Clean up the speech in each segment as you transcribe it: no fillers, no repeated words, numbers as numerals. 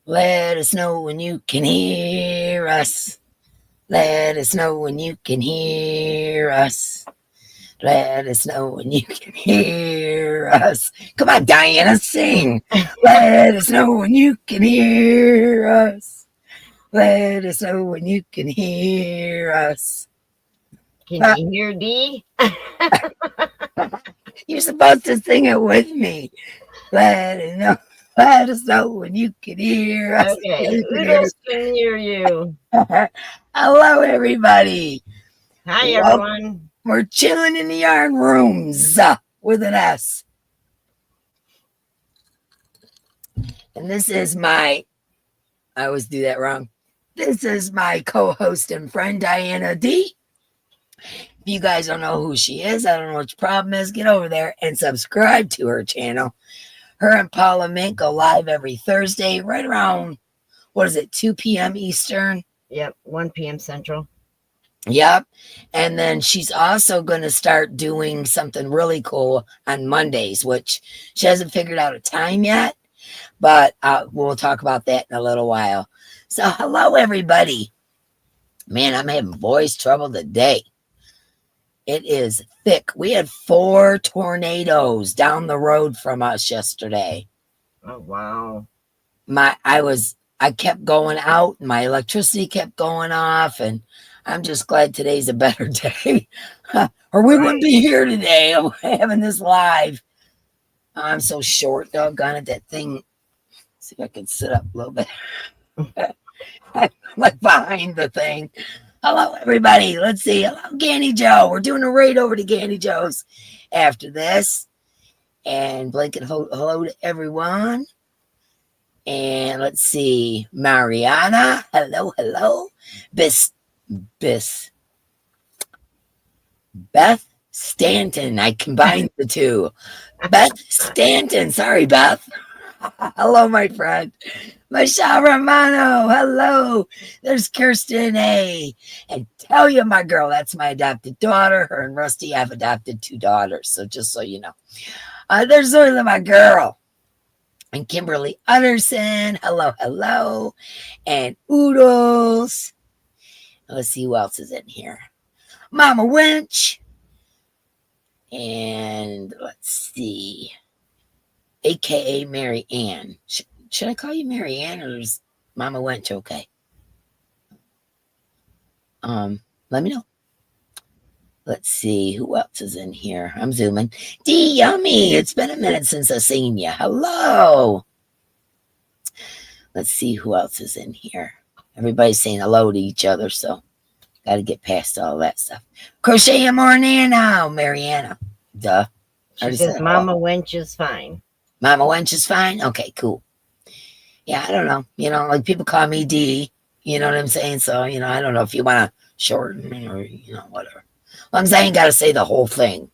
Let us know when you can hear us. Let us know when you can hear us. Let us know when you can hear us. Come on, Diana, sing. Let us know when you can hear us. Let us know when you can hear us. Can you hear Dee? You're supposed to sing it with me. Let us know. Let us know when you can hear us. Okay, You can hear Oodles can hear you. us. Hello, everybody. Hi, Well, everyone. we're chilling in the yarn rooms with an S. And this is my, I always do that wrong. This is my co host and friend, Diana D. If you guys don't know who she is, I don't know what your problem is, get over there and subscribe to her channel. Her and Paula Mink go live every Thursday, right around, what is it, 2 p.m. Eastern? Yep, 1 p.m. Central. Yep. And then she's also going to start doing something really cool on Mondays, which she hasn't figured out a time yet, but we'll talk about that in a little while. So, hello, everybody. Man, I'm having voice trouble today. It is thick. We had 4 tornadoes down the road from us yesterday. Oh, wow. I kept going out, and my electricity kept going off, and I'm just glad today's a better day. Or we wouldn't Right. be here today having this live. I'm so short, doggone it. That thing. See if I can sit up a little bit. I'm like behind the thing. Hello, everybody. Let's see. Hello, Ganny Joe. We're doing a raid over to Ganny Joe's after this. And blanket hello to everyone. And let's see. Mariana. Hello, hello. Bis, Bis, Beth Stanton. I combined the two. Beth Stanton. Sorry, Beth. Hello, my friend. Michelle Romano. Hello. There's Kirsten A. And tell you, my girl, that's my adopted daughter. Her and Rusty have adopted 2 daughters. So just so you know. There's Zoila, my girl. And Kimberly Utterson. Hello, hello. And Oodles. Let's see who else is in here. Mama Winch. And let's see. AKA Mary Ann. Should I call you Mary Ann or is Mama Winch okay? Let me know. Let's see who else is in here. I'm zooming. D Yummy. It's been a minute since I've seen you. Hello. Let's see who else is in here. Everybody's saying hello to each other, so got to get past all that stuff. Crochet more now, Mariana. Duh. She says Mama Wench is fine. Mama Wench is fine? Okay, cool. Yeah, I don't know. Like people call me D. You know what I'm saying? So, I don't know if you want to shorten or, whatever. As long as I ain't got to say the whole thing.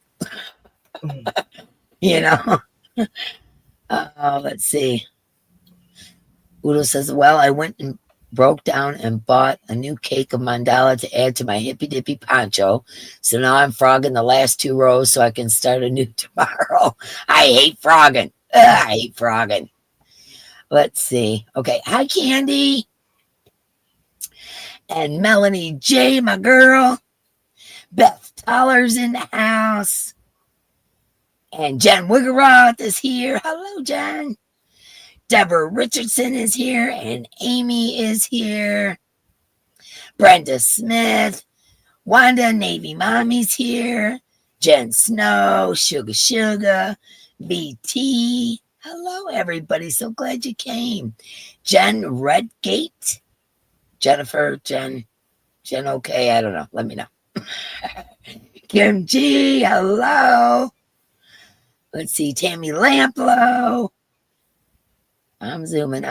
Let's see. Udo says, well, I went and broke down and bought a new cake of mandala to add to my hippy dippy poncho. So now I'm frogging the last 2 rows so I can start a new tomorrow. I hate frogging. I hate frogging. Let's see. Okay. Hi, Candy. And Melanie J, my girl. Beth Toller's in the house. And Jen Wiggeroth is here. Hello, Jen. Deborah Richardson is here. And Amy is here. Brenda Smith. Wanda Navy Mommy's here. Jen Snow. Sugar. BT. Hello, everybody. So glad you came. Jen Redgate. Jennifer, Jen, okay. I don't know. Let me know. Kim G. Hello. Let's see. Tammy Lamplow. I'm zooming.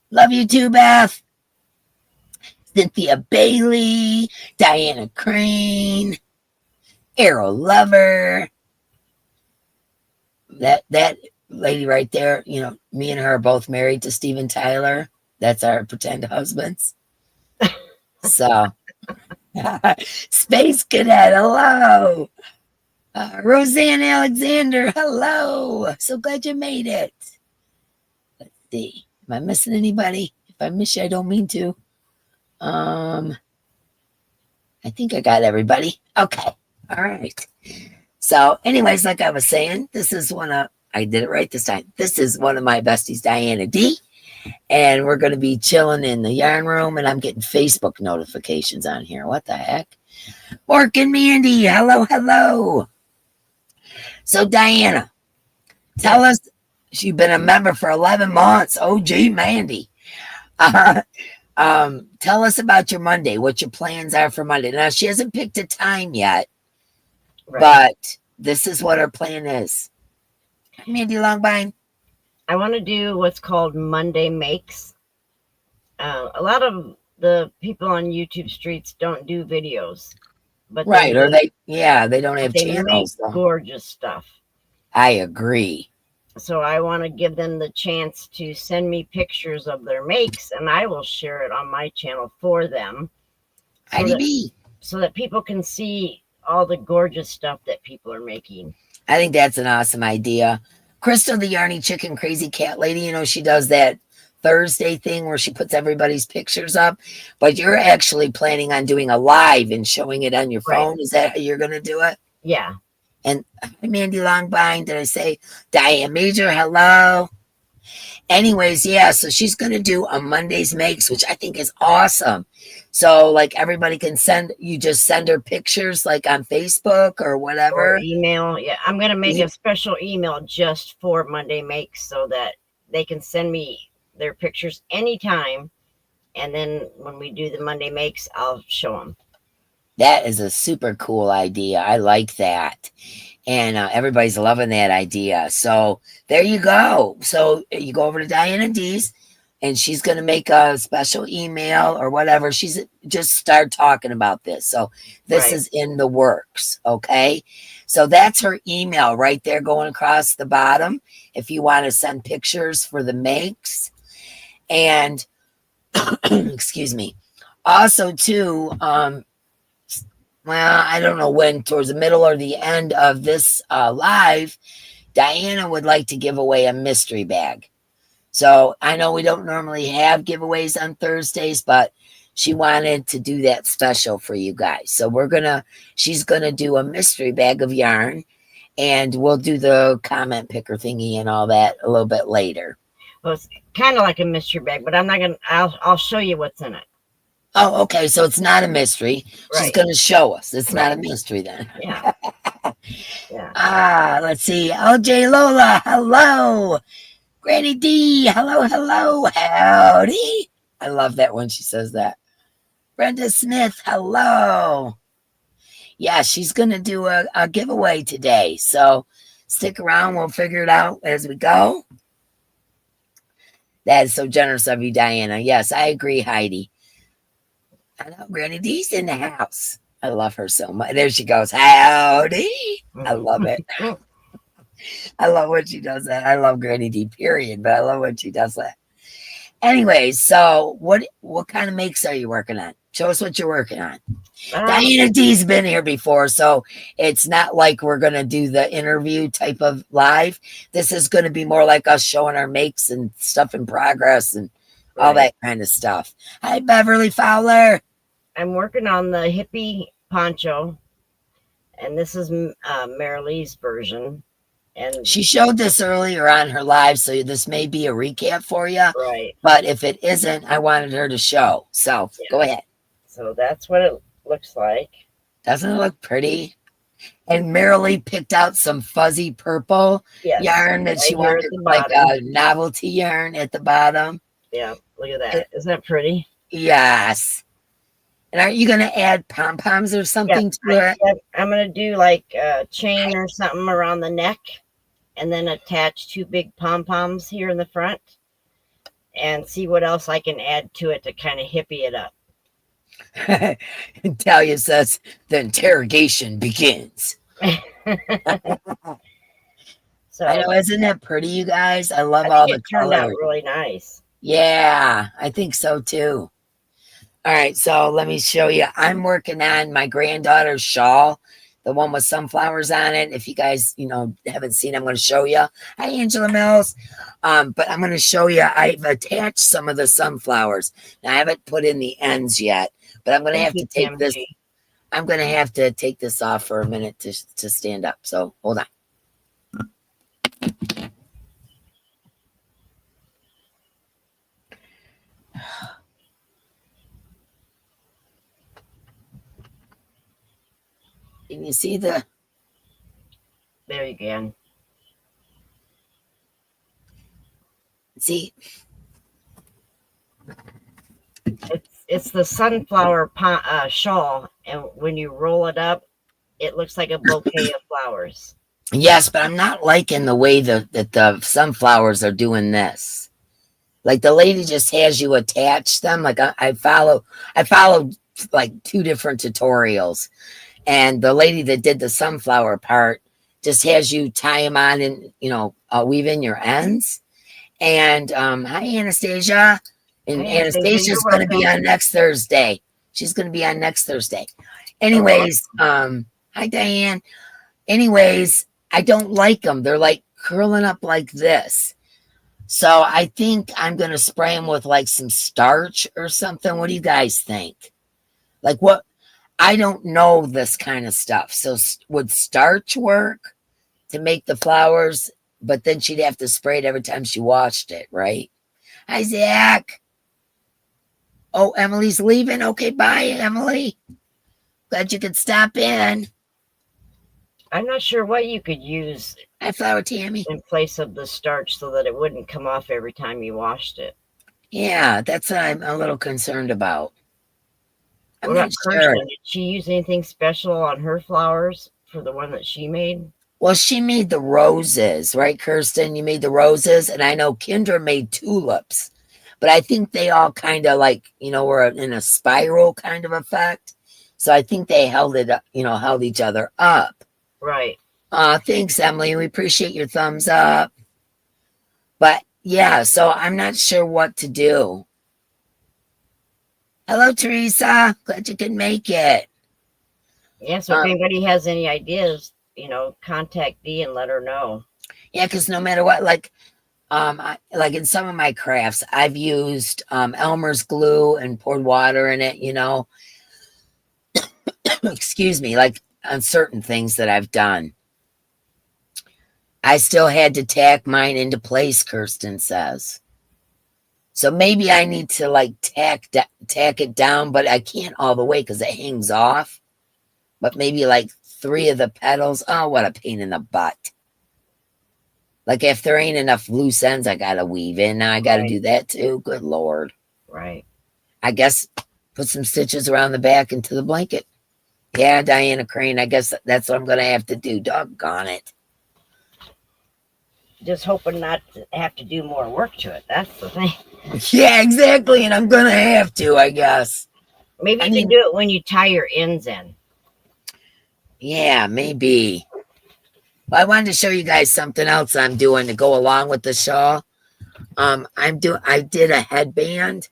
Love you too, Beth. Cynthia Bailey. Diana Crane. Arrow Lover. That lady right there, me and her are both married to Steven Tyler. That's our pretend husbands. So, Space Cadet, hello. Roseanne Alexander, hello. So glad you made it. Let's see. Am I missing anybody? If I miss you, I don't mean to. I think I got everybody. Okay. All right. So, anyways, like I was saying, I did it right this time. This is one of my besties, Diana D. And we're going to be chilling in the yarn room, and I'm getting Facebook notifications on here. What the heck? Mork and Mandy, hello, hello. So, Diana, tell us, you've been a member for 11 months. Oh, gee, Mandy. Tell us about your Monday, what your plans are for Monday. Now, she hasn't picked a time yet, but this is what her plan is. Mandy Longbine. I want to do what's called Monday Makes. A lot of the people on YouTube streets don't do videos, but they don't have channels. Make gorgeous stuff. I agree. So I want to give them the chance to send me pictures of their makes, and I will share it on my channel for them, so that people can see all the gorgeous stuff that people are making. I think that's an awesome idea. Crystal, the Yarny Chicken Crazy Cat Lady, she does that Thursday thing where she puts everybody's pictures up, but you're actually planning on doing a live and showing it on your phone. Is that how you're going to do it? Yeah. And Mandy Longbine, did I say Diane Major? Hello. Anyways, yeah, so she's going to do a Monday's Makes, which I think is awesome. So, like, everybody can send her pictures, like, on Facebook or whatever. Or email. Yeah, I'm going to make a special email just for Monday Makes so that they can send me their pictures anytime. And then when we do the Monday Makes, I'll show them. That is a super cool idea. I like that. And everybody's loving that idea. So there you go. So you go over to Diana D's, and she's going to make a special email or whatever. She's just start talking about this. So this is in the works. Okay. So that's her email right there going across the bottom if you want to send pictures for the makes. And excuse me. Also, too, well, I don't know when, towards the middle or the end of this live, Diana would like to give away a mystery bag. So I know we don't normally have giveaways on Thursdays, but she wanted to do that special for you guys. So she's going to do a mystery bag of yarn, and we'll do the comment picker thingy and all that a little bit later. Well, it's kind of like a mystery bag, but I'll show you what's in it. Oh, okay. So it's not a mystery. She's going to show us. It's not a mystery then. Yeah. Yeah. Let's see. LJ Lola, hello. Granny D, hello, howdy. I love that when she says that. Brenda Smith, hello. Yeah, she's going to do a giveaway today. So stick around. We'll figure it out as we go. That is so generous of you, Diana. Yes, I agree, Heidi. I know Granny D's in the house. I love her so much. There she goes. Howdy. I love it. I love when she does that. I love Granny D, period, but I love when she does that. Anyways, so what kind of makes are you working on? Show us what you're working on. Diana D's been here before, so it's not like we're going to do the interview type of live. This is going to be more like us showing our makes and stuff in progress and all that kind of stuff. Hi, Beverly Fowler. I'm working on the hippie poncho, and this is Marilee's version. And she showed this earlier on her live, so this may be a recap for you. Right. But if it isn't, I wanted her to show. So go ahead. So that's what it looks like. Doesn't it look pretty? And Marilee picked out some fuzzy purple yarn that she wanted, like a novelty yarn at the bottom. Yeah, look at that. Isn't that pretty? Yes. And are you going to add pom-poms or something to it? I'm going to do like a chain or something around the neck, and then attach 2 big pom-poms here in the front, and see what else I can add to it to kind of hippie it up. Talia says the interrogation begins. So I know, isn't that pretty, you guys? I love all the colors. Turned out really nice. Yeah, I think so too. All right, so let me show you. I'm working on my granddaughter's shawl the one with sunflowers on it. If you guys, haven't seen, I'm going to show you. Hi, Angela Mills. But I'm going to show you. I've attached some of the sunflowers. Now, I haven't put in the ends yet, but I'm going to have to take this. I'm going to have to take this off for a minute to stand up. So hold on. Can you see the? There you can. See? It's the sunflower shawl, and when you roll it up, it looks like a bouquet of flowers. Yes, but I'm not liking the way that the sunflowers are doing this. Like the lady just has you attach them. Like I followed like 2 different tutorials, and the lady that did the sunflower part just has you tie them on and weave in your ends. And hi Anastasia, and Anastasia's going to be on next Thursday. She's going to be on next Thursday. Anyways, hi Diane. Anyways, I don't like them. They're like curling up like this. So I think I'm going to spray them with like some starch or something. What do you guys think? Like what? I don't know this kind of stuff. So would starch work to make the flowers? But then she'd have to spray it every time she washed it, right? Hi, Zach. Oh, Emily's leaving. Okay, bye, Emily. Glad you could stop in. I'm not sure what you could use Flower Tammy in place of the starch so that it wouldn't come off every time you washed it. Yeah, that's what I'm a little concerned about. I'm not sure. Did she use anything special on her flowers for the one that she made? Well, she made the roses, right, Kirsten? You made the roses, and I know Kendra made tulips, but I think they all kind of like, were in a spiral kind of effect. So I think they held each other up. Right. Thanks, Emily. We appreciate your thumbs up. But yeah, so I'm not sure what to do. Hello, Teresa. Glad you could make it. Yeah, so if anybody has any ideas, contact Dee and let her know. Yeah, because no matter what, like in some of my crafts, I've used Elmer's glue and poured water in it, excuse me, like on certain things that I've done. I still had to tack mine into place, Kirsten says. So maybe I need to like tack it down, but I can't all the way because it hangs off. But maybe like 3 of the petals. Oh, what a pain in the butt. Like if there ain't enough loose ends, I got to weave in. Now I got to do that too. Good Lord. Right. I guess put some stitches around the back into the blanket. Yeah, Diana Crane, I guess that's what I'm going to have to do. Doggone it. Just hoping not to have to do more work to it. That's the thing. Yeah, exactly. And I'm going to have to, I guess. Maybe you can do it when you tie your ends in. Yeah, maybe. Well, I wanted to show you guys something else I'm doing to go along with the shawl. I did a headband.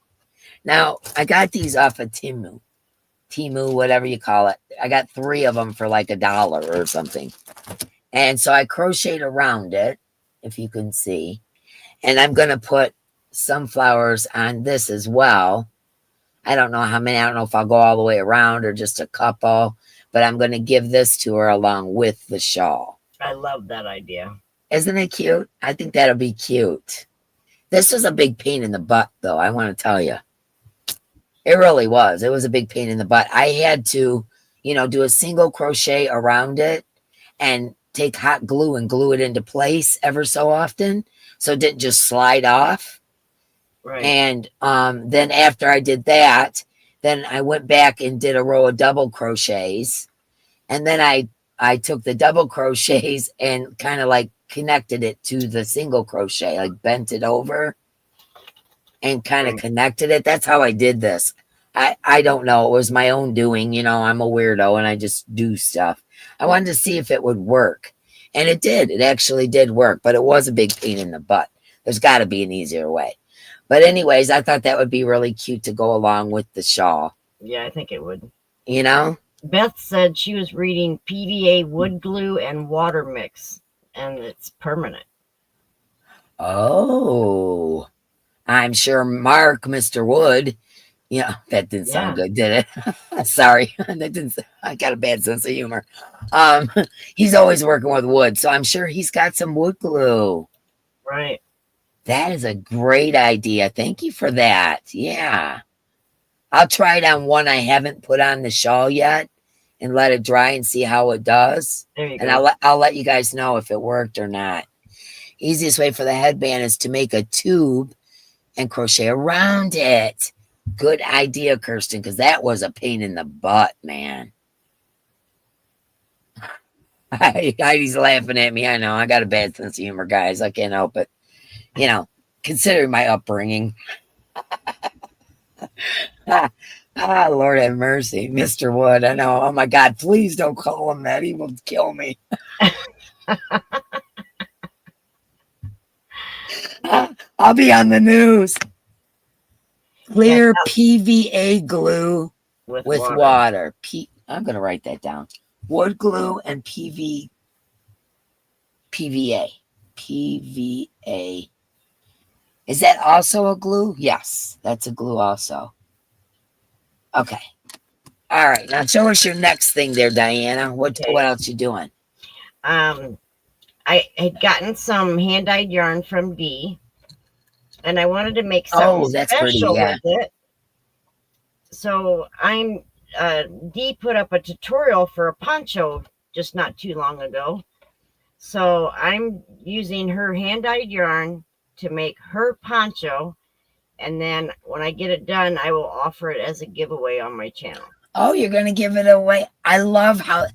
Now, I got these off of Timu, whatever you call it. I got 3 of them for like $1 or something. And so I crocheted around it, if you can see. And I'm going to put sunflowers on this as well. I don't know how many. I don't know if I'll go all the way around or just a couple. But I'm going to give this to her along with the shawl. I love that idea. Isn't it cute? I think that'll be cute. This was a big pain in the butt, though, I want to tell you. It really was. It was a big pain in the butt. I had to, do a single crochet around it and take hot glue and glue it into place ever so often so it didn't just slide off. Right. And then after I did that, then I went back and did a row of double crochets. And then I took the double crochets and kind of like connected it to the single crochet, like bent it over and kind of connected it. That's how I did this. I don't know. It was my own doing. I'm a weirdo and I just do stuff. I wanted to see if it would work. And it did. It actually did work, but it was a big pain in the butt. There's got to be an easier way. But anyways, I thought that would be really cute to go along with the shawl. Yeah, I think it would. Beth said she was reading PVA wood glue and water mix, and it's permanent. Oh, I'm sure Mark, Mr. Wood. Yeah, that didn't sound good, did it? Sorry, that didn't. I got a bad sense of humor. Um, he's always working with wood, so I'm sure he's got some wood glue. Right. That is a great idea. Thank you for that. Yeah, I'll try it on one I haven't put on the shawl yet, and let it dry and see how it does. There you And go. I'll let you guys know if it worked or not. Easiest way for the headband is to make a tube and crochet around it. Good idea, Kirsten, because that was a pain in the butt, man. Heidi's laughing at me. I know. I got a bad sense of humor, guys. I can't help it. You know, considering my upbringing. Lord have mercy. Mr. Wood. I know. Oh, my God. Please don't call him that. He will kill me. I'll be on the news. Clear PVA glue with water. I'm going to write that down. Wood glue and PVA. PVA. Is that also a glue? Yes, that's a glue also. Okay. All right. Now show us your next thing there, Diana. What else you doing? I had gotten some hand-dyed yarn from Dee, and I wanted to make something special with it. So Dee put up a tutorial for a poncho just not too long ago. So I'm using her hand-dyed yarn to make her poncho, and then when I get it done, I will offer it as a giveaway on my channel. Oh, you're going to give it away. I love how,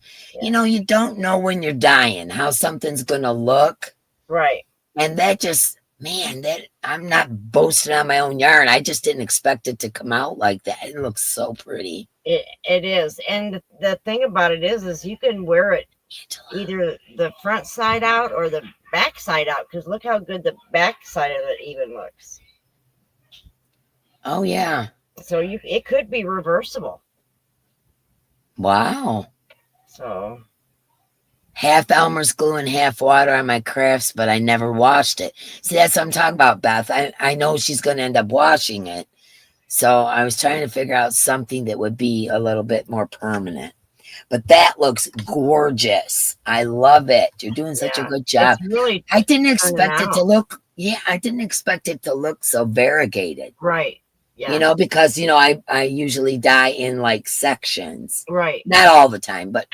you don't know when you're dying, how something's going to look. Right. And that just, man, I'm not boasting on my own yarn. I just didn't expect it to come out like that. It looks so pretty. It is. And the thing about it is you can wear it either the front side out or the back side out, because look how good the back side of it even looks. Oh, yeah. So it could be reversible. Wow. So half Elmer's glue and half water on my crafts, but I never washed it. See, that's what I'm talking about, Beth. I know she's going to end up washing it. So I was trying to figure out something that would be a little bit more permanent. But that looks gorgeous. I love it. You're doing such a good job. Really, I didn't expect it to look, I didn't expect it to look so variegated. Right. Yeah. Because, I usually dye in like sections. Right. Not all the time, but,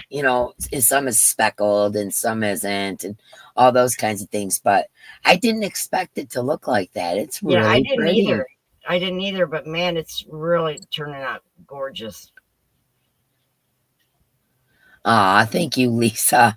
some is speckled and some isn't and all those kinds of things. But I didn't expect it to look like that. It's really pretty. I didn't either, but man, it's really turning out gorgeous. Aw, thank you, Lisa.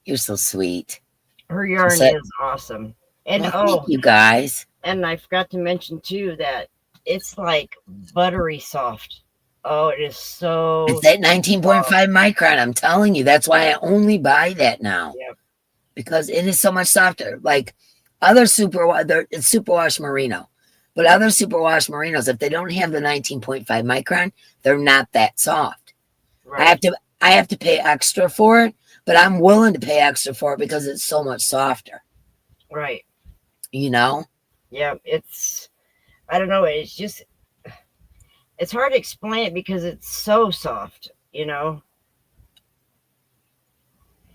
You're so sweet. Her yarn is awesome. And thank you guys. And I forgot to mention too that it's like buttery soft. Oh, it is so. It's that 19.5 micron. I'm telling you, that's why I only buy that now. Yep. Because it is so much softer. Like other it's superwash merino, but other superwash merinos, if they don't have the 19.5 micron, they're not that soft. Right. I have to pay extra for it, but I'm willing to pay extra for it because it's so much softer. Right. Yeah, I don't know. It's hard to explain it because it's so soft,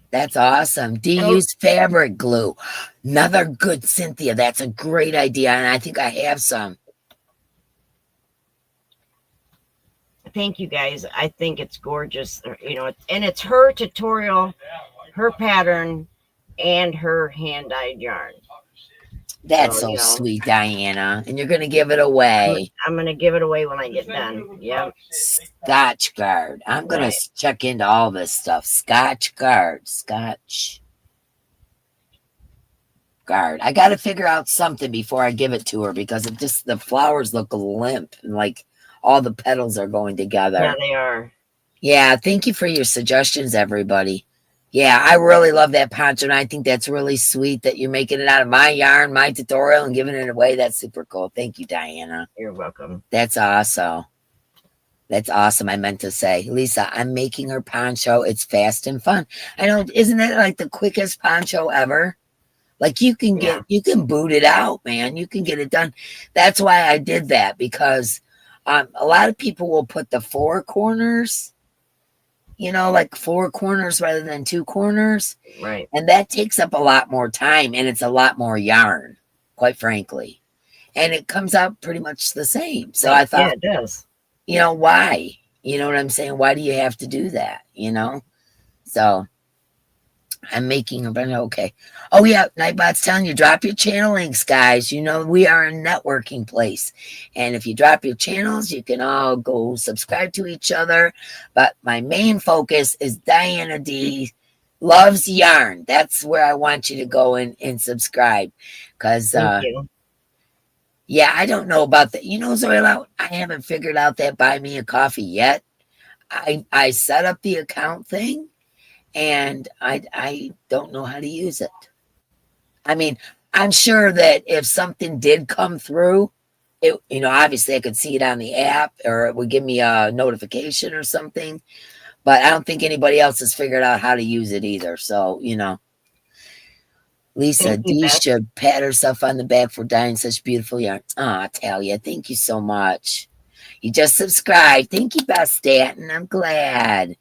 That's awesome. Use fabric glue. Another good, Cynthia. That's a great idea. And I think I have some. Thank you guys. I think it's gorgeous, and it's her tutorial, her pattern, and her hand-dyed yarn. That's so sweet, Diana. And you're going to give it away. I'm going to give it away when I get done. Yeah. Scotch guard. I'm going to check into all this stuff. Scotch guard. I got to figure out something before I give it to her because the flowers look limp and like all the petals are going together. Yeah, they are. Yeah, thank you for your suggestions, everybody. Yeah, I really love that poncho, and I think that's really sweet that you're making it out of my yarn, my tutorial, and giving it away. That's super cool. Thank you, Diana. You're welcome. That's awesome. That's awesome. I meant to say, Lisa, I'm making her poncho. It's fast and fun. I know, isn't it like the quickest poncho ever? Like you Yeah. can boot it out, man. You can get it done. That's why I did that, because a lot of people will put the four corners, like four corners rather than two corners. Right. And that takes up a lot more time and it's a lot more yarn, quite frankly. And it comes out pretty much the same. So I Yeah, thought, it does. why? You know what I'm saying? Why do you have to do that? So I'm making a brand. Okay. Oh yeah, Nightbot's telling you, drop your channel links, guys. We are a networking place, and if you drop your channels, you can all go subscribe to each other. But my main focus is Diana D loves yarn. That's where I want you to go and subscribe, because Thank you. yeah, I don't know about that. Zoila, I haven't figured out that buy me a coffee yet. I set up the account thing, and I don't know how to use it. I mean, I'm sure that if something did come through, obviously I could see it on the app, or it would give me a notification or something. But I don't think anybody else has figured out how to use it either. So, Lisa Thank you, D Beth. should pat herself on the back for dyeing such beautiful yarn. Oh, Talia, thank you so much. You just subscribed. Thank you, Beth Stanton. I'm glad.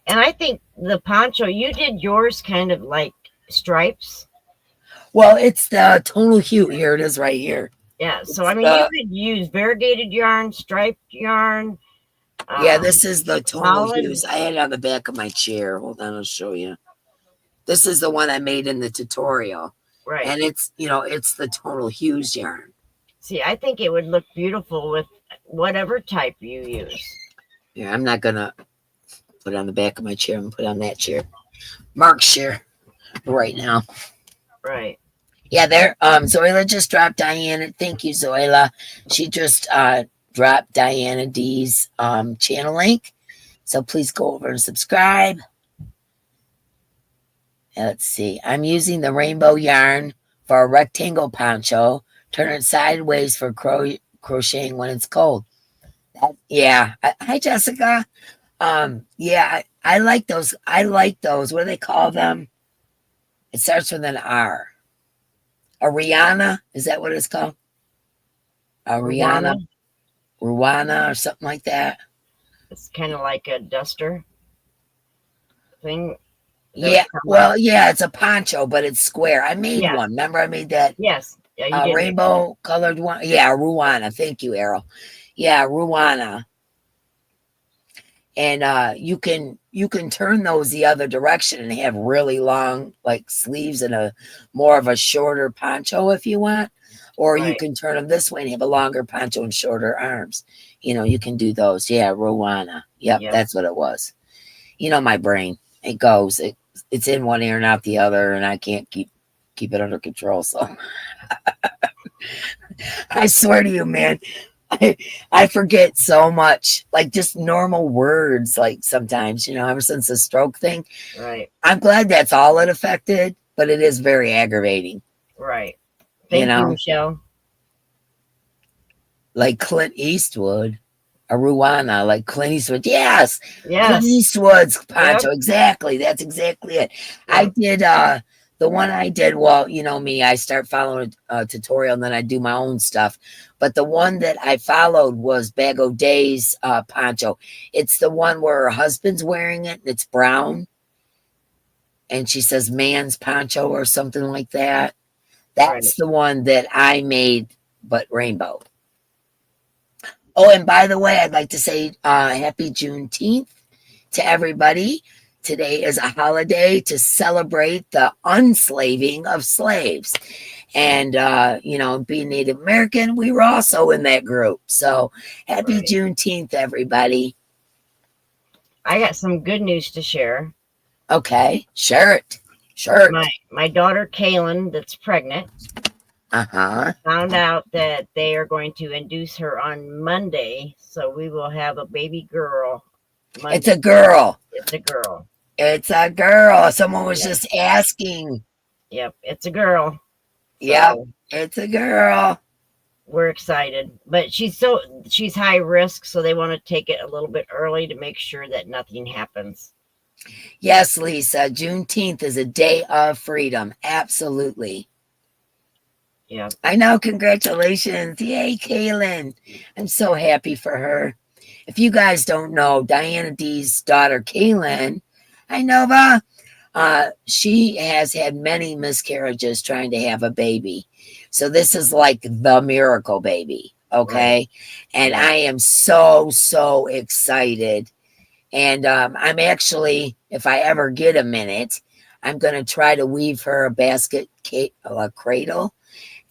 And I think the poncho, you did yours kind of like stripes. Well, it's the tonal hue. Here it is right here. Yeah. So, It's I mean, you could use variegated yarn, striped yarn. Yeah, this is the tonal Solid. hues. I had it on the back of my chair. Hold on, I'll show you. This is the one I made in the tutorial. Right. And it's the tonal hues yarn. See, I think it would look beautiful with whatever type you use. Yeah, I'm not gonna put it on the back of my chair. I'm gonna put it on that chair. Mark's chair right now. Right. Yeah, there. Zoila just dropped Diana. Thank you, Zoila. She just dropped Diana D's channel link. So please go over and subscribe. Let's see. I'm using the rainbow yarn for a rectangle poncho. Turn it sideways for crocheting when it's cold. Yeah. Hi, Jessica. Yeah, I like those. I like those. What do they call them? It starts with an R. Ariana, is that what it's called? Ariana, Ruana, or something like that. It's kind of like a duster thing. Yeah, well, yeah, it's a poncho, but it's square. I made Yes. one. Remember, I made that. Yes. Yeah, you did. Rainbow colored one. Yeah, Ruana. Thank you, Errol. Yeah, Ruana. And you can turn those the other direction and have really long like sleeves and a more of a shorter poncho if you want, or you can turn them this way and have a longer poncho and shorter arms. You can do those. Yeah, Ruana. Yep, that's what it was. My brain, it goes. It's in one ear and out the other, and I can't keep it under control. So I swear to you, man, I forget so much, like just normal words, like sometimes, ever since the stroke thing. Right. I'm glad that's all it affected, but it is very aggravating. Right. Thank you, Michelle. Like Clint Eastwood, a Ruana, like Clint Eastwood. Yes. Yes. Clint Eastwood's poncho. Yep. Exactly. That's exactly it. Yep. I did the one I did, well, me, I start following a tutorial and then I do my own stuff. But the one that I followed was Bag O'Day's poncho. It's the one where her husband's wearing it and it's brown. And she says man's poncho or something like that. That's the one that I made, but rainbow. Oh, and by the way, I'd like to say happy Juneteenth to everybody. Today is a holiday to celebrate the unslaving of slaves. And, being Native American, we were also in that group. So happy Juneteenth, everybody. I got some good news to share. Okay, share it. Sure. My daughter, Kaylin, that's pregnant, found out that they are going to induce her on Monday. So we will have a baby girl. Monday. It's a girl. It's a girl. It's a girl. Someone was just asking. Yep, it's a girl. Yep, it's a girl. we're excited. But she's high risk, so they want to take it a little bit early to make sure that nothing happens. Yes, Lisa, Juneteenth is a day of freedom. Absolutely. Yeah. I know. Congratulations. Yay, Kaylin. I'm so happy for her. If you guys don't know, Diana D's daughter, Kaylin, hi, Nova. She has had many miscarriages trying to have a baby. So this is like the miracle baby. Okay. Right. And Yeah. I am so, so excited. And I'm actually, if I ever get a minute, I'm going to try to weave her a basket a cradle.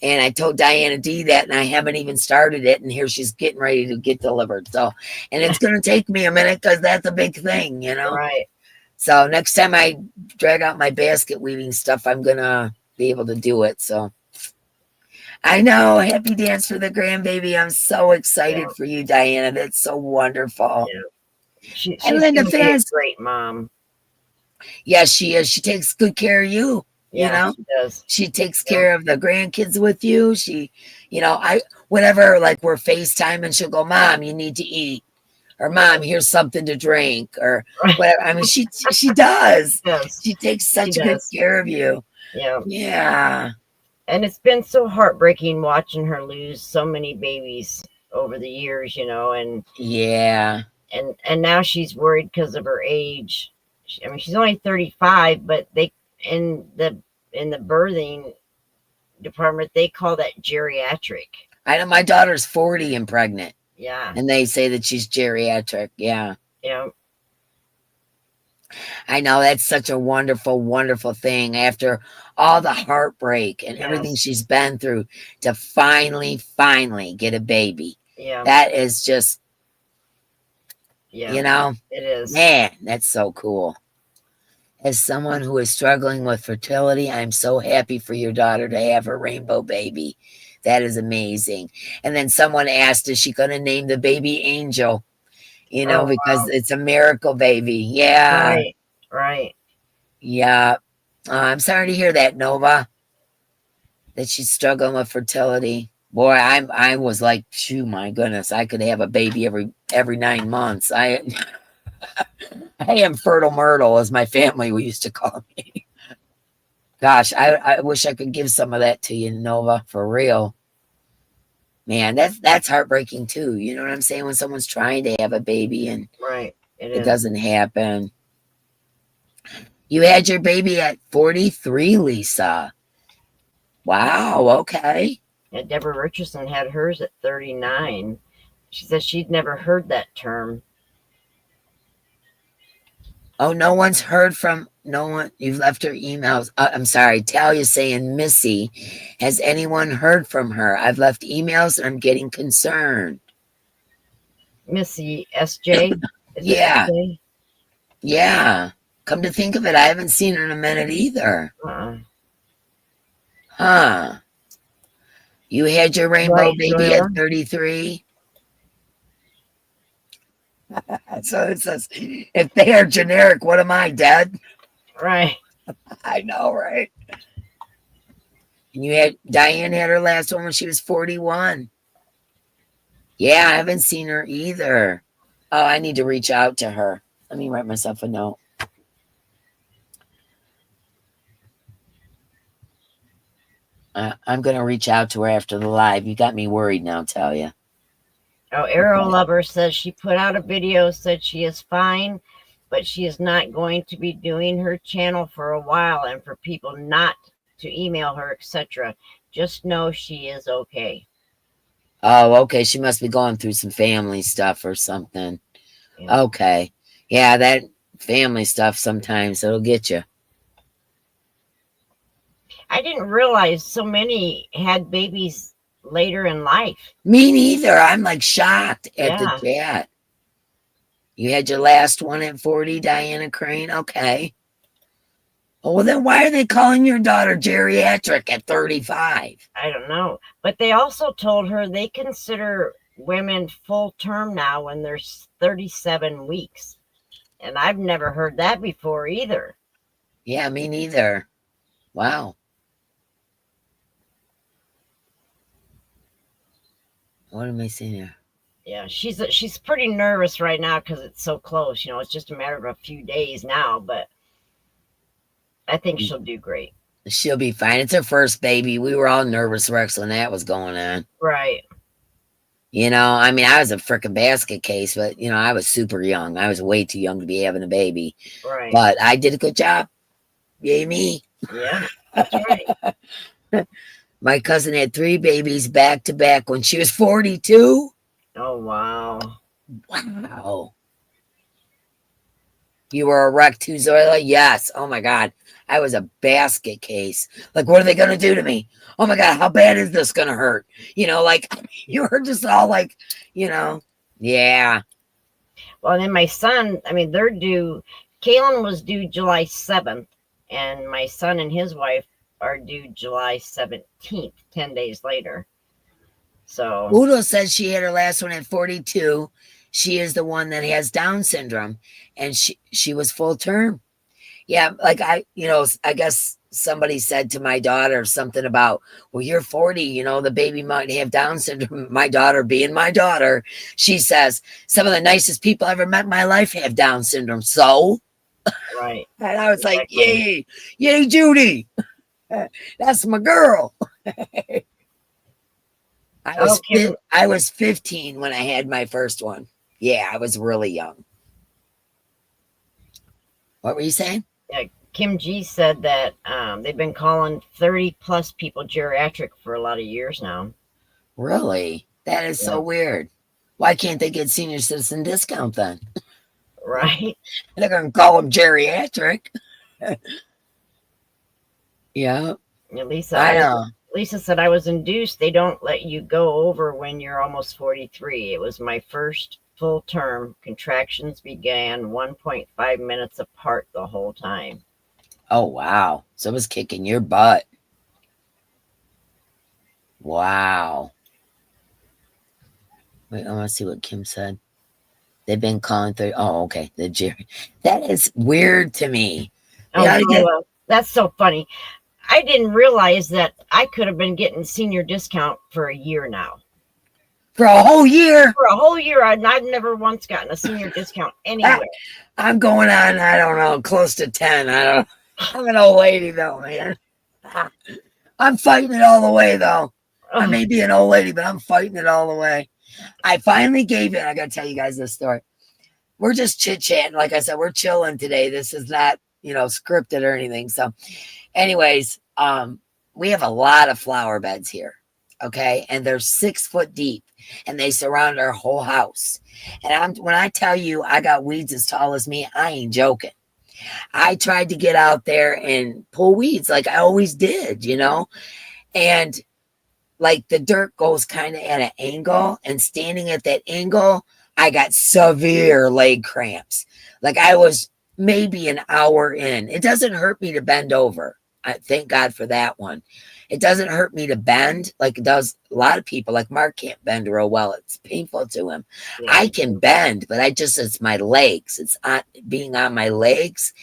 And I told Diana D that, and I haven't even started it. And here she's getting ready to get delivered. So, and it's going to take me a minute because that's a big thing, you know? Right. So next time I drag out my basket weaving stuff, I'm going to be able to do it. So I know. Happy dance for the grandbaby. I'm so excited for you, Diana. That's so wonderful. Yeah. She's And going Linda to be a Fizz. great mom. Yes, she is. She takes good care of you. You know, she does. She takes care of the grandkids with you. She, whatever, like we're FaceTime, she'll go, Mom, you need to eat. Or Mom, here's something to drink. Or whatever. I mean, she does. Yes. She takes such good care of you. Yeah. Yeah. And it's been so heartbreaking watching her lose so many babies over the years, and yeah. And now she's worried because of her age. I mean, she's only 35, but they in the birthing department they call that geriatric. I know my daughter's 40 and pregnant. Yeah. And they say that she's geriatric. Yeah. Yeah. I know that's such a wonderful, wonderful thing after all the heartbreak and everything she's been through to finally get a baby. Yeah. That is just, it is. Man, that's so cool. As someone who is struggling with fertility, I'm so happy for your daughter to have her rainbow baby. That is amazing. And then someone asked, is she going to name the baby Angel? Because it's a miracle baby. Yeah. Right. Yeah. I'm sorry to hear that, Nova, that she's struggling with fertility. Boy, I was like, shoo, my goodness, I could have a baby every 9 months. I am fertile myrtle, as my family used to call me. Gosh, I wish I could give some of that to you, Nova, for real. Man, that's heartbreaking too. You know what I'm saying? When someone's trying to have a baby and it doesn't happen. You had your baby at 43, Lisa. Wow, okay. And Deborah Richardson had hers at 39. She said she'd never heard that term. Oh, no one's heard from no one. You've left her emails. I'm sorry. Talia saying, Missy, has anyone heard from her? I've left emails and I'm getting concerned. Missy SJ? Yeah. SJ? Yeah. Come to think of it, I haven't seen her in a minute either. Huh. You had your rainbow baby at 33? So it says, if they are generic, what am I, dead? Right. I know, right? And Diane had her last one when she was 41. Yeah, I haven't seen her either. Oh, I need to reach out to her. Let me write myself a note. I'm going to reach out to her after the live. You got me worried now, Talia. Oh, Arrow Lover says she put out a video, said she is fine, but she is not going to be doing her channel for a while, and for people not to email her, etc. Just know she is okay. Oh, okay. She must be going through some family stuff or something. Yeah. Okay. Yeah, that family stuff sometimes it'll get you. I didn't realize so many had babies later in life. Me neither. I'm like shocked at the chat. You had your last one at 40, Diana Crane? Okay. Oh, well, then why are they calling your daughter geriatric at 35? I don't know. But they also told her they consider women full term now when they're 37 weeks. And I've never heard that before either. Yeah, me neither. Wow. What am I saying here? Yeah, she's pretty nervous right now because it's so close. It's just a matter of a few days now, but I think she'll do great. She'll be fine. It's her first baby. We were all nervous wrecks when that was going on. Right. I mean, I was a freaking basket case, but I was super young. I was way too young to be having a baby. Right. But I did a good job. Yay me. Yeah, that's right. My cousin had 3 babies back to back when she was 42. Oh, wow. Wow. You were a wreck too, Zoila? Yes. Oh my God. I was a basket case. Like, what are they going to do to me? Oh my God, how bad is this going to hurt? Like, you were just all like, yeah. Well, and then my son, I mean, they're due, Kaylin was due July 7th, and my son and his wife are due July 17th, 10 days later. So Udo says she had her last one at 42. She is the one that has Down syndrome, and she was full term. Yeah, like I guess somebody said to my daughter something about, well, you're 40, the baby might have Down syndrome. My daughter, being my daughter, she says, some of the nicest people I ever met in my life have Down syndrome. So, right. And I was like, yay, Judy. That's my girl. I was 15 when I had my first one. Yeah, I was really young. What were you saying? Yeah, Kim G said that they've been calling 30 plus people geriatric for a lot of years now. Really? That is so weird. Why can't they get senior citizen discount then? Right. They're going to call them geriatric. Yeah. I know. Lisa said I was induced. They don't let you go over when you're almost 43. It was my first full term. Contractions began 1.5 minutes apart the whole time. Oh, wow. So it was kicking your butt. Wow. Wait, I want to see what Kim said. They've been calling 30. Oh, okay. The Jerry. That is weird to me. Oh, that's so funny. I didn't realize that I could have been getting senior discount for a year now. For a whole year? For a whole year. I've never once gotten a senior discount anywhere. I'm going on, I don't know, close to 10. I'm an old lady, though, man. I'm fighting it all the way, though. I may be an old lady, but I'm fighting it all the way. I finally gave it. I got to tell you guys this story. We're just chit-chatting. Like I said, we're chilling today. This is not, scripted or anything. So anyways, we have a lot of flower beds here. Okay. And they're 6 foot deep and they surround our whole house. And when I tell you I got weeds as tall as me, I ain't joking. I tried to get out there and pull weeds like I always did, and like the dirt goes kind of at an angle, and standing at that angle, I got severe leg cramps. Like I was maybe an hour in. It doesn't hurt me to bend over. I thank God for that one. It doesn't hurt me to bend like it does a lot of people. Like Mark can't bend real well. It's painful to him. Yeah. I can bend, but it's my legs. It's being on my legs.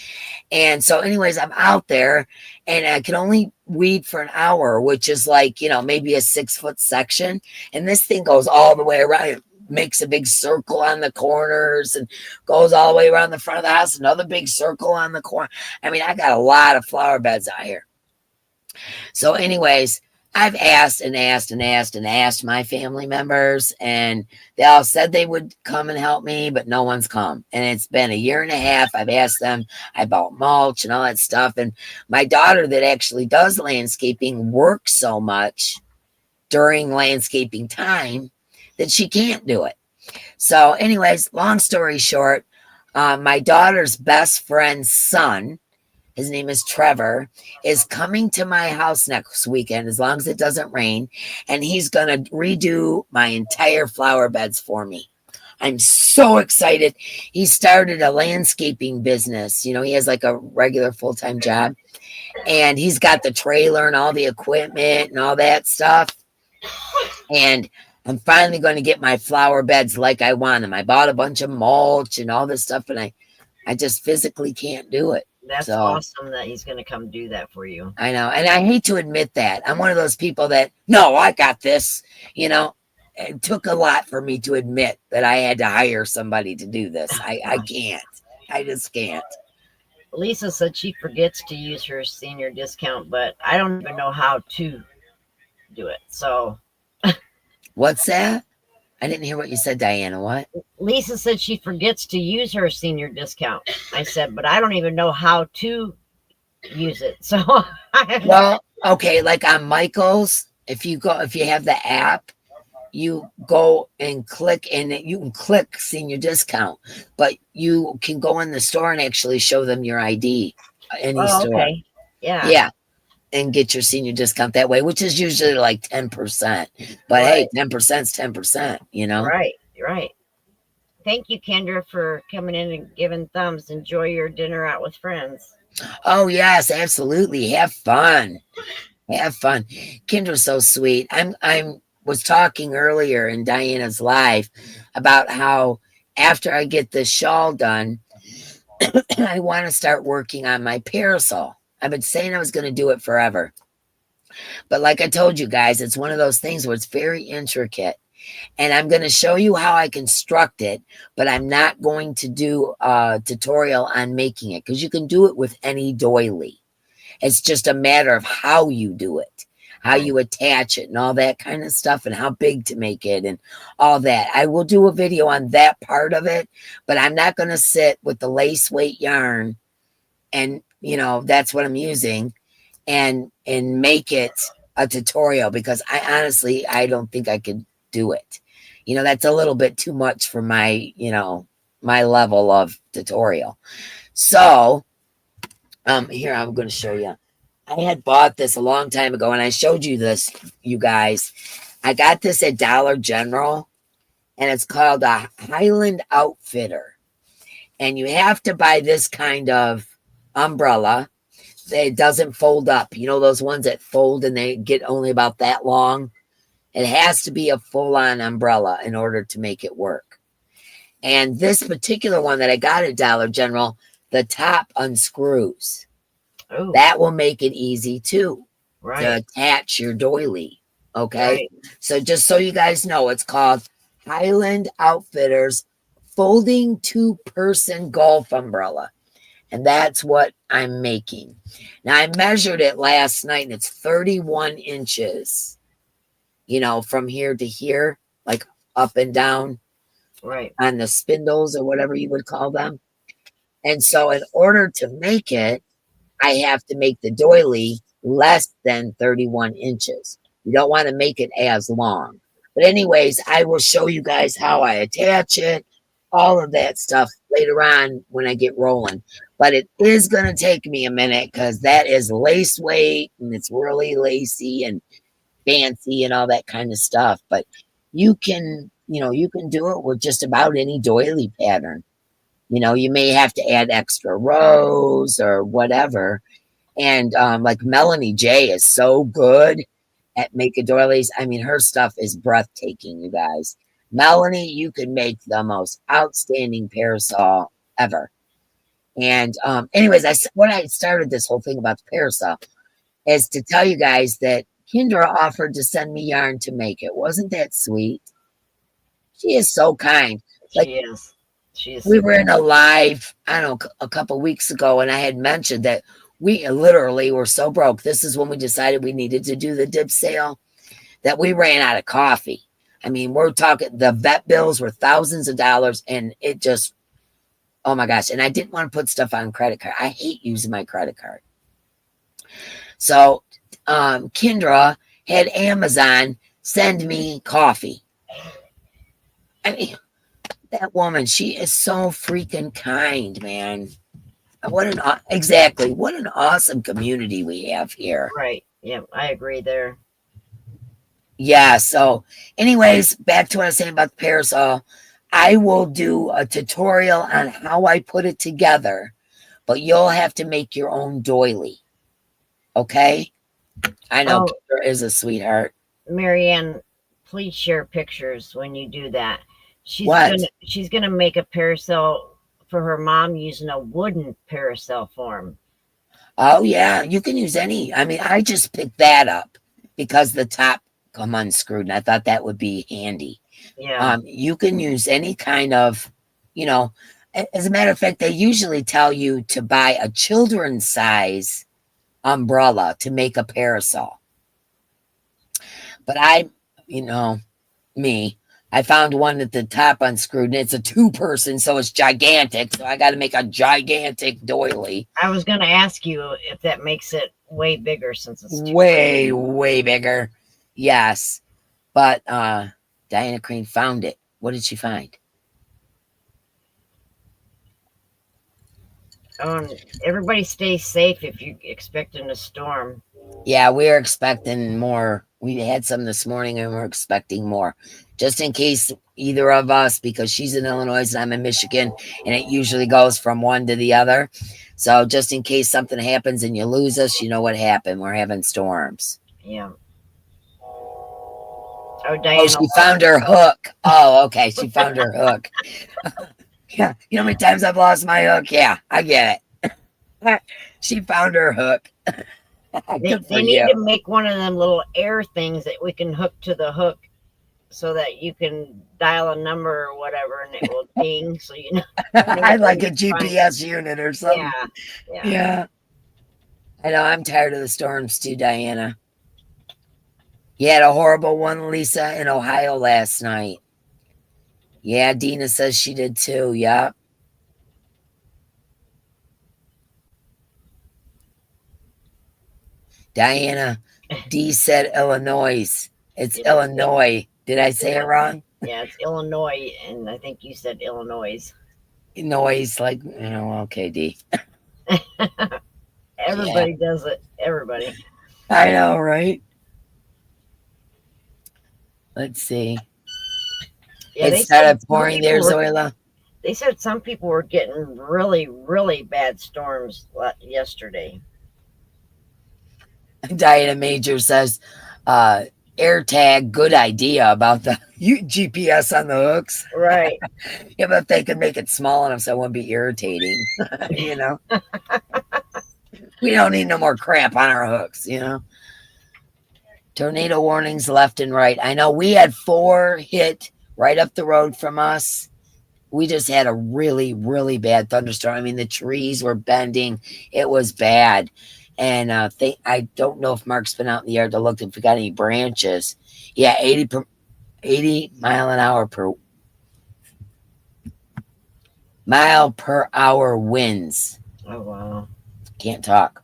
And so anyways, I'm out there and I can only weed for an hour, which is like, maybe a 6 foot section. And this thing goes all the way around. It makes a big circle on the corners and goes all the way around the front of the house. Another big circle on the corner. I mean, I got a lot of flower beds out here. So anyways, I've asked my family members, and they all said they would come and help me, but no one's come. And it's been a year and a half. I've asked them. I bought mulch and all that stuff. And my daughter that actually does landscaping works so much during landscaping time that she can't do it. So anyways, long story short, my daughter's best friend's son, his name is Trevor, is coming to my house next weekend, as long as it doesn't rain, and he's going to redo my entire flower beds for me. I'm so excited. He started a landscaping business. He has like a regular full-time job, and he's got the trailer and all the equipment and all that stuff. And I'm finally going to get my flower beds like I want them. I bought a bunch of mulch and all this stuff, and I just physically can't do it. That's awesome that he's going to come do that for you. I know. And I hate to admit that. I'm one of those people that, no, I got this, it took a lot for me to admit that I had to hire somebody to do this. I can't. I just can't. Lisa said she forgets to use her senior discount, but I don't even know how to do it. So What's that? I didn't hear what you said, Diana. What? Lisa said she forgets to use her senior discount. I said, but I don't even know how to use it. So well, okay, like on Michael's, if you have the app, you go and click, and you can click senior discount, but you can go in the store and actually show them your ID, any store. Okay. Yeah, and get your senior discount that way, which is usually like 10%. But right. hey, 10% is 10%, you know? Right. Thank you, Kendra, for coming in and giving thumbs. Enjoy your dinner out with friends. Oh, yes, absolutely. Have fun. Have fun. Kendra's so sweet. I'm was talking earlier in Diana's live about how after I get this shawl done, I want to start working on my parasol. I've been saying I was going to do it forever. But like I told you guys, it's one of those things where it's very intricate. And I'm going to show you how I construct it, but I'm not going to do a tutorial on making it because you can do it with any doily. It's just a matter of how you do it, how you attach it and all that kind of stuff, and how big to make it and all that. I will do a video on that part of it, but I'm not going to sit with the lace weight yarn and, that's what I'm using and make it a tutorial because I don't think I could do it. That's a little bit too much for my, my level of tutorial. So, here, I'm going to show you. I had bought this a long time ago, and I showed you this, you guys. I got this at Dollar General, and it's called a Highland Outfitter. And you have to buy this kind of umbrella. It doesn't fold up. You know those ones that fold and they get only about that long? It has to be a full-on umbrella in order to make it work. And this particular one that I got at Dollar General, the top unscrews. Ooh. That will make it easy too to attach your doily. Okay. So just so you guys know, it's called Highland Outfitters Folding 2-Person Golf Umbrella. And that's what I'm making. Now I measured it last night and it's 31 inches, from here to here, like up and down on the spindles or whatever you would call them. And so in order to make it, I have to make the doily less than 31 inches. You don't want to make it as long. But anyways, I will show you guys how I attach it, all of that stuff later on when I get rolling. But it is going to take me a minute because that is lace weight and it's really lacy and fancy and all that kind of stuff. But you can do it with just about any doily pattern. You may have to add extra rows or whatever. And like Melanie J is so good at making doilies. I mean, her stuff is breathtaking, you guys. Melanie, you could make the most outstanding parasol ever. And anyways, when I started this whole thing about the parasol is to tell you guys that Kendra offered to send me yarn to make it. Wasn't that sweet? She is so kind. She is. We were in a live, I don't know, a couple weeks ago, and I had mentioned that we literally were so broke. This is when we decided we needed to do the dip sale, that we ran out of coffee. I mean, we're talking, the vet bills were thousands of dollars, and it just, oh my gosh. And I didn't want to put stuff on credit card. I hate using my credit card. So Kendra had Amazon send me coffee. I mean, that woman, she is so freaking kind, man. What an awesome community we have here. Right. Yeah, I agree there. Yeah. So anyways, back to what I was saying about the parasol. I will do a tutorial on how I put it together, but you'll have to make your own doily. Okay? I know Kendra is a sweetheart. Marianne, please share pictures when you do that. She's gonna make a parasol for her mom using a wooden parasol form. Oh yeah, you can use any. I mean, I just picked that up because the top come unscrewed, and I thought that would be handy. Yeah. You can use any kind of, you know, as a matter of fact, they usually tell you to buy a children's size umbrella to make a parasol. But you know, me, I found one at the top unscrewed, and it's a two-person, so it's gigantic. So I got to make a gigantic doily. I was going to ask you if that makes it way bigger since it's way bigger. Yes, but Diana Crane found it. What did she find? Everybody stay safe if you're expecting a storm. Yeah, we're expecting more. We had some this morning, and we're expecting more, just in case either of us, because she's in Illinois and I'm in Michigan, and it usually goes from one to the other. So just in case something happens and you lose us, you know what happened. We're having storms. Yeah. Oh, Diana. Oh, she found her hook. Oh, okay. She found her hook. Yeah. You know how many times I've lost my hook? Yeah, I get it. She found her hook. They need to make one of them little air things that we can hook to the hook so that you can dial a number or whatever and it will ding. So you know. I like a GPS unit or something. Yeah. I know. I'm tired of the storms too, Diana. You had a horrible one, Lisa, in Ohio last night. Yeah, Dina says she did too. Yep. Diana D said Illinois. It's Illinois. Did I say it wrong? Yeah, it's Illinois, and I think you said Illinois. Noise, like, you know, okay, D. Everybody does it. Everybody. I know, right? Let's see. Yeah, it started pouring there, Zoila. They said some people were getting really, really bad storms yesterday. Diana Major says, AirTag, good idea about the GPS on the hooks. Right. Yeah, but if they could make it small enough so it wouldn't be irritating, you know? We don't need no more crap on our hooks, you know? Tornado warnings left and right. I know we had 4 hit right up the road from us. We just had a really, really bad thunderstorm. I mean, the trees were bending. It was bad. And I don't know if Mark's been out in the yard to look if we got any branches. Yeah, 80 mile per hour winds. Oh, wow. Can't talk.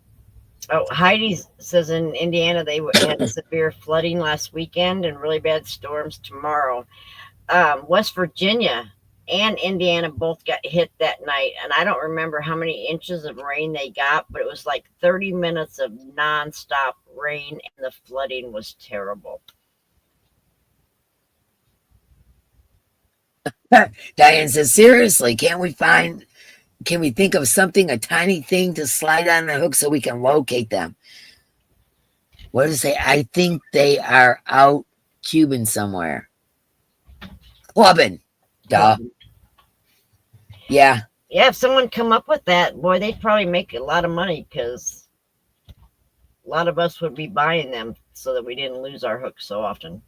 Oh, Heidi says in Indiana they had severe flooding last weekend and really bad storms tomorrow. West Virginia and Indiana both got hit that night, and I don't remember how many inches of rain they got, but it was like 30 minutes of nonstop rain, and the flooding was terrible. Diane says, seriously, can we think of something, a tiny thing to slide on the hook so we can locate them? What does it say? I think they are out Cuban somewhere. Clubbing. Duh. Yeah. Yeah, if someone come up with that, boy, they'd probably make a lot of money because a lot of us would be buying them so that we didn't lose our hooks so often.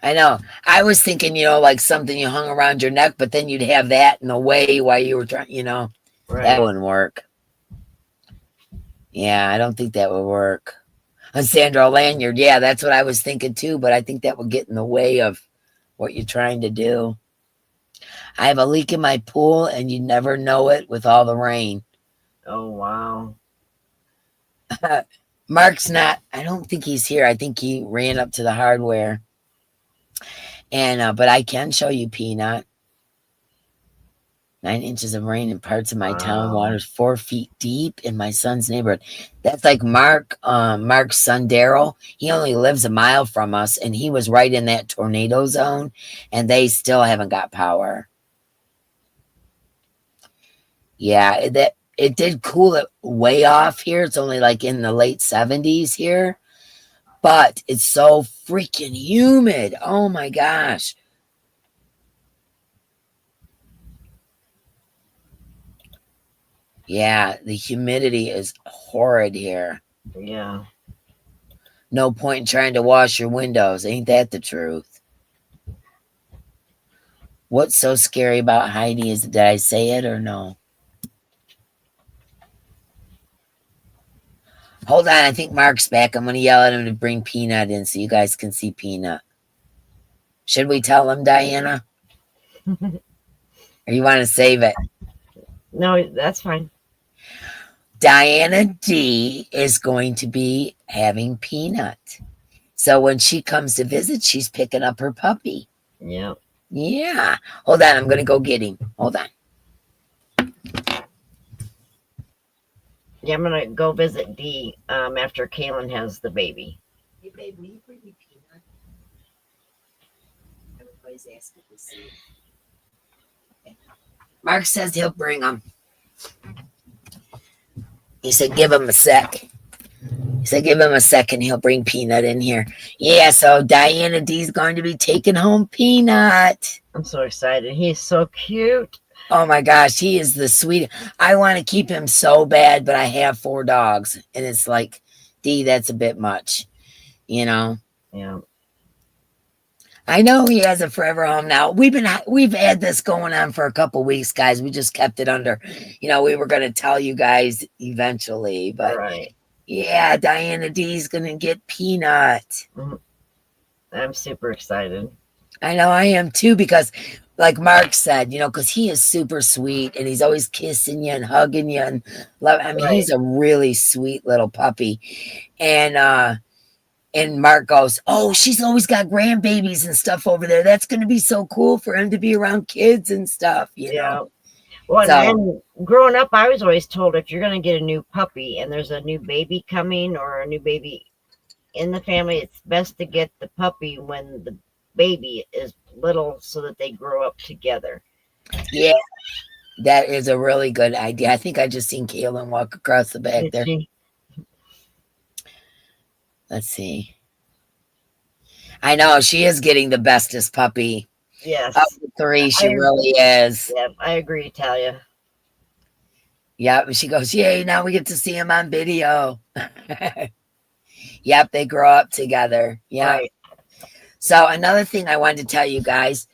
I know. I was thinking, you know, like something you hung around your neck, but then you'd have that in the way while you were trying, you know. Right. That wouldn't work. Yeah, I don't think that would work. A Sandra lanyard, yeah, that's what I was thinking too, but I think that would get in the way of what you're trying to do. I have a leak in my pool, and you never know it with all the rain. Oh, wow. Mark's not, I don't think he's here. I think he ran up to the hardware. And, but I can show you, Peanut. 9 inches of rain in parts of my town. Water's 4 feet deep in my son's neighborhood. That's like Mark's son, Daryl. He only lives a mile from us, and he was right in that tornado zone, and they still haven't got power. Yeah, it did cool it way off here. It's only like in the late 70s here, but it's so freaking humid. Oh my gosh. Yeah, the humidity is horrid here. Yeah. No point in trying to wash your windows. Ain't that the truth? What's so scary about Heidi? Is did I say it or no? Hold on, I think Mark's back. I'm going to yell at him to bring Peanut in so you guys can see Peanut. Should we tell him, Diana? Or you want to save it? No, that's fine. Diana D is going to be having Peanut. So when she comes to visit, she's picking up her puppy. Yeah. Yeah. Hold on, I'm going to go get him. Hold on. Yeah, I'm gonna go visit Dee after Kaylin has the baby. Hey, babe, will you bring me Peanut? Everybody's asking to see him. Okay. Mark says he'll bring him. He said, give him a sec. He said, give him a second. He'll bring Peanut in here. Yeah, so Diana D's going to be taking home Peanut. I'm so excited. He's so cute. Oh my gosh, he is the sweetest. I want to keep him so bad, but I have 4 dogs. And it's like, D, that's a bit much. You know? Yeah. I know he has a forever home now. We've had this going on for a couple weeks, guys. We just kept it under. We were going to tell you guys eventually, but right. Yeah, Diana D's going to get Peanut. I'm super excited. I know I am too, because like Mark said, because he is super sweet and he's always kissing you and hugging you and love. I mean, he's a really sweet little puppy. And Mark goes, oh, she's always got grandbabies and stuff over there. That's going to be so cool for him to be around kids and stuff, you know? Well, and growing up, I was always told if you're going to get a new puppy and there's a new baby coming or a new baby in the family, it's best to get the puppy when the baby is little so that they grow up together. Yeah, that is a really good idea. I think I just seen Kaylin walk across the back there. Let's see. I know she is getting the bestest puppy. Yes. Of the 3, she really is. Yeah, I agree, Talia. Yep. She goes, yay, now we get to see him on video. Yep, they grow up together. Yeah. Right. So another thing I wanted to tell you guys,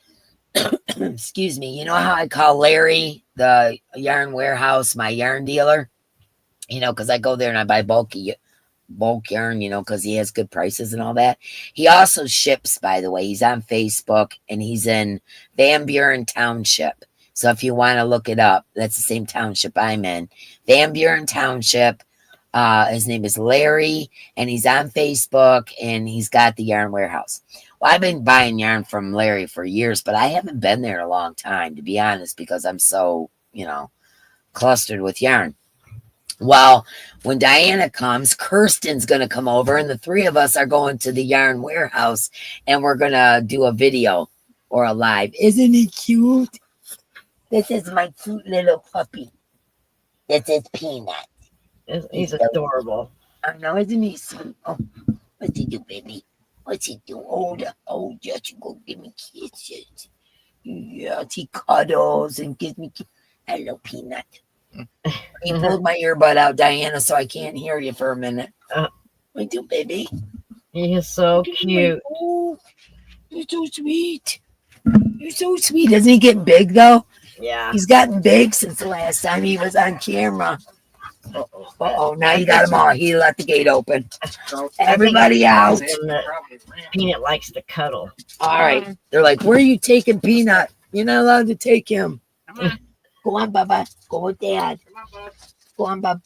excuse me, you know how I call Larry, the yarn warehouse, my yarn dealer? Because I go there and I buy bulk yarn, because he has good prices and all that. He also ships, by the way. He's on Facebook and he's in Van Buren Township. So if you want to look it up, that's the same township I'm in. Van Buren Township. His name is Larry and he's on Facebook and he's got the yarn warehouse. Well, I've been buying yarn from Larry for years, but I haven't been there a long time, to be honest, because I'm so, clustered with yarn. Well, when Diana comes, Kirsten's going to come over and the 3 of us are going to the yarn warehouse and we're going to do a video or a live. Isn't he cute? This is my cute little puppy. This is Peanut. He's adorable. I know, isn't he sweet? Oh, what's he do, baby? What's he do? Oh, just you go give me kisses. Yes, he cuddles and gives me kisses. Hello, Peanut. He pulled my earbud out, Diana, so I can't hear you for a minute. What do, baby? He is so cute. Oh, you're so sweet. You're so sweet. Isn't he getting big, though? Yeah. He's gotten big since the last time he was on camera. Uh-oh, now you got them all. He let the gate open. Everybody out. Peanut likes to cuddle. All right. They're like, where are you taking Peanut? You're not allowed to take him. Come on. Go on, Bubba. Go with Dad. Come on, Bub. Go on, Bub.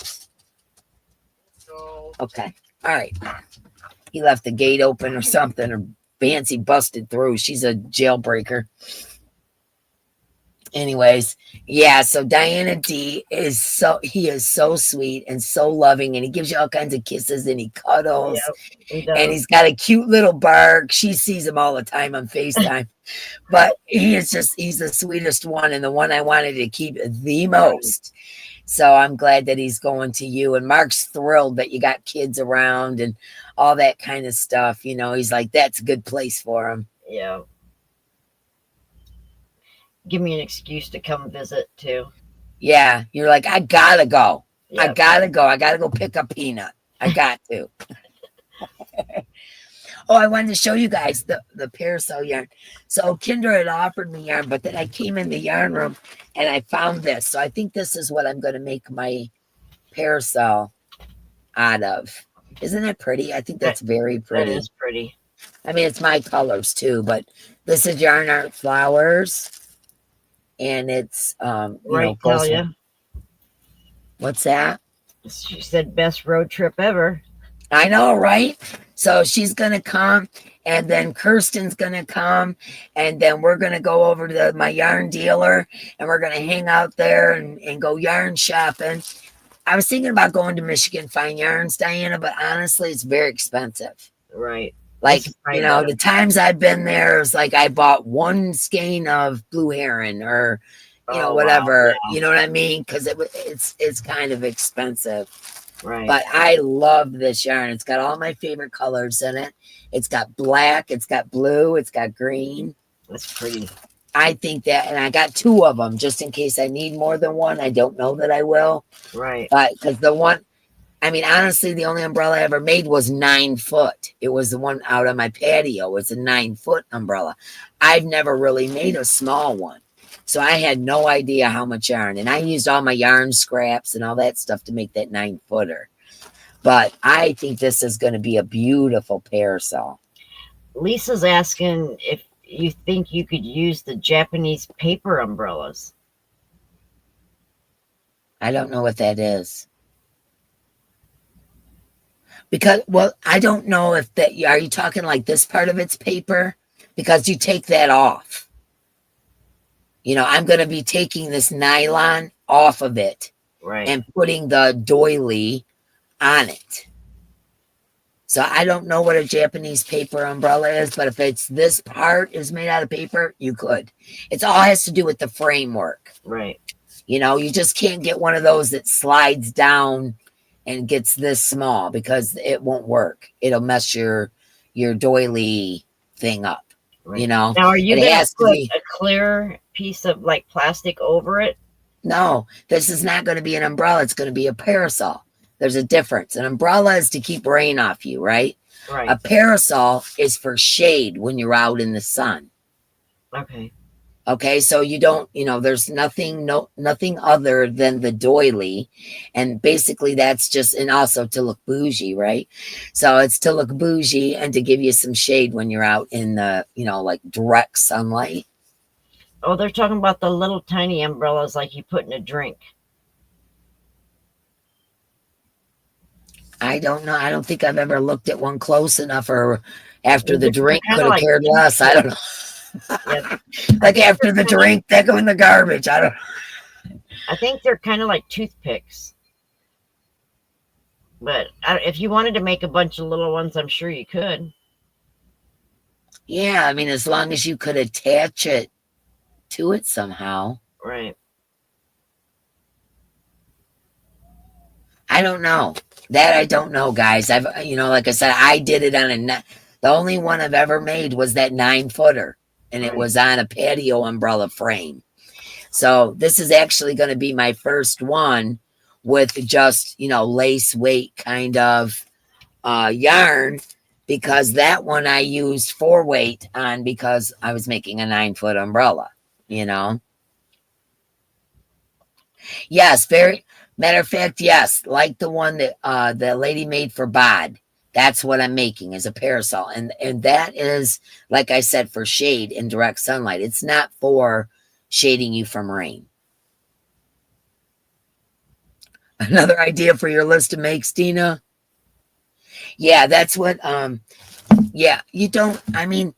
Okay. All right. He left the gate open or something, or Fancy busted through. She's a jailbreaker. Anyways, yeah, so Diana D is so sweet and so loving, and he gives you all kinds of kisses and he cuddles. Yep, and he's got a cute little bark. She sees him all the time on FaceTime. But he's the sweetest one and the one I wanted to keep the most. So I'm glad that he's going to you. And Mark's thrilled that you got kids around and all that kind of stuff. He's like, that's a good place for him. Yeah. Give me an excuse to come visit too. Yeah, you're like, I gotta go. Yep. I gotta go pick up Peanut. I got to. Oh, I wanted to show you guys the parasol yarn. So Kendra had offered me yarn, but then I came in the yarn room and I found this. So I think this is what I'm going to make my parasol out of. Isn't it pretty? I think That that's very that pretty. is pretty. I mean, it's my colors too, but this is Yarn Art Flowers, and it's Right, goes. tell you. What's that? She said best road trip ever. I know, right? So she's gonna come, and then Kirsten's gonna come, and then we're gonna go over to my yarn dealer, and we're gonna hang out there and go yarn shopping. I was thinking about going to Michigan Fine Yarns, Diana, but honestly, it's very expensive. Right. Like, the times I've been there, it's like I bought one skein of blue heron or, whatever. Wow, yeah. You know what I mean? Because it's kind of expensive. Right. But I love this yarn. It's got all my favorite colors in it. It's got black, it's got blue, it's got green. That's pretty. I think that, and I got 2 of them just in case I need more than one. I don't know that I will. Right. But because the one, I mean, honestly, the only umbrella I ever made was 9 foot. It was the one out on my patio. It's a 9-foot umbrella. I've never really made a small one. So I had no idea how much yarn. And I used all my yarn scraps and all that stuff to make that 9-footer. But I think this is going to be a beautiful parasol. Lisa's asking if you think you could use the Japanese paper umbrellas. I don't know what that is. Because, well, I don't know if that, are you talking like this part of it's paper? Because you take that off. I'm going to be taking this nylon off of it. Right. And putting the doily on it. So I don't know what a Japanese paper umbrella is, but if it's this part is made out of paper, you could. It's all has to do with the framework. Right. You just can't get one of those that slides down and gets this small because it won't work. It'll mess your doily thing up. Right. Now, are you going to put a clear piece of like plastic over it? No, this is not going to be an umbrella. It's going to be a parasol. There's a difference. An umbrella is to keep rain off you, right? Right. A parasol is for shade when you're out in the sun. Okay. Okay, so you don't, there's nothing other than the doily. And basically that's just, and also to look bougie, right? So it's to look bougie and to give you some shade when you're out in the, like direct sunlight. Oh, they're talking about the little tiny umbrellas like you put in a drink. I don't know. I don't think I've ever looked at one close enough, or after the drink could have cared less. I don't know. Yeah. Like after the drink, they go in the garbage. I think they're kind of like toothpicks. But if you wanted to make a bunch of little ones, I'm sure you could. Yeah, I mean, as long as you could attach it to it somehow. Right. I don't know. That I don't know, guys. I've, like I said, I did it on the only one I've ever made was that 9-footer. And it was on a patio umbrella frame. So this is actually going to be my first one with just, lace weight kind of yarn, because that one I used 4 weight on because I was making a 9-foot umbrella, Yes, very matter of fact, yes, like the one that the lady made for Bod. That's what I'm making is a parasol. And that is, like I said, for shade in direct sunlight. It's not for shading you from rain. Another idea for your list of makes, Dina? Yeah, that's what, yeah, you don't, I mean,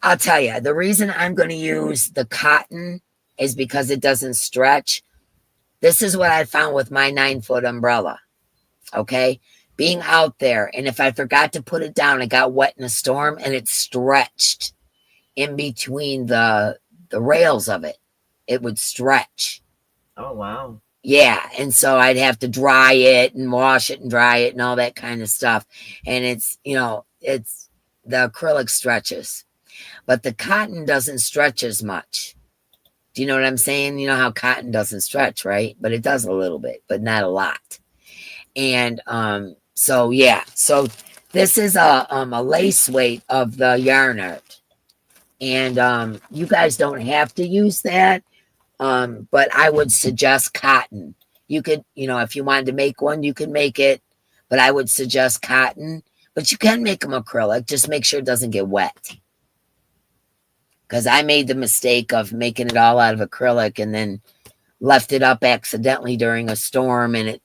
I'll tell you, the reason I'm going to use the cotton is because it doesn't stretch. This is what I found with my 9-foot umbrella. Okay. Being out there, and if I forgot to put it down, it got wet in a storm and it stretched in between the rails of it. It would stretch. Oh, wow. Yeah, and so I'd have to dry it and wash it and dry it and all that kind of stuff. And it's, it's the acrylic stretches, but the cotton doesn't stretch as much. Do you know what I'm saying? You know how cotton doesn't stretch, right? But it does a little bit, but not a lot. And so, yeah. So This is a lace weight of the yarn art. And you guys don't have to use that. But I would suggest cotton. You could, if you wanted to make one, you could make it, but I would suggest cotton. But you can make them acrylic. Just make sure it doesn't get wet. Because I made the mistake of making it all out of acrylic and then left it up accidentally during a storm, and it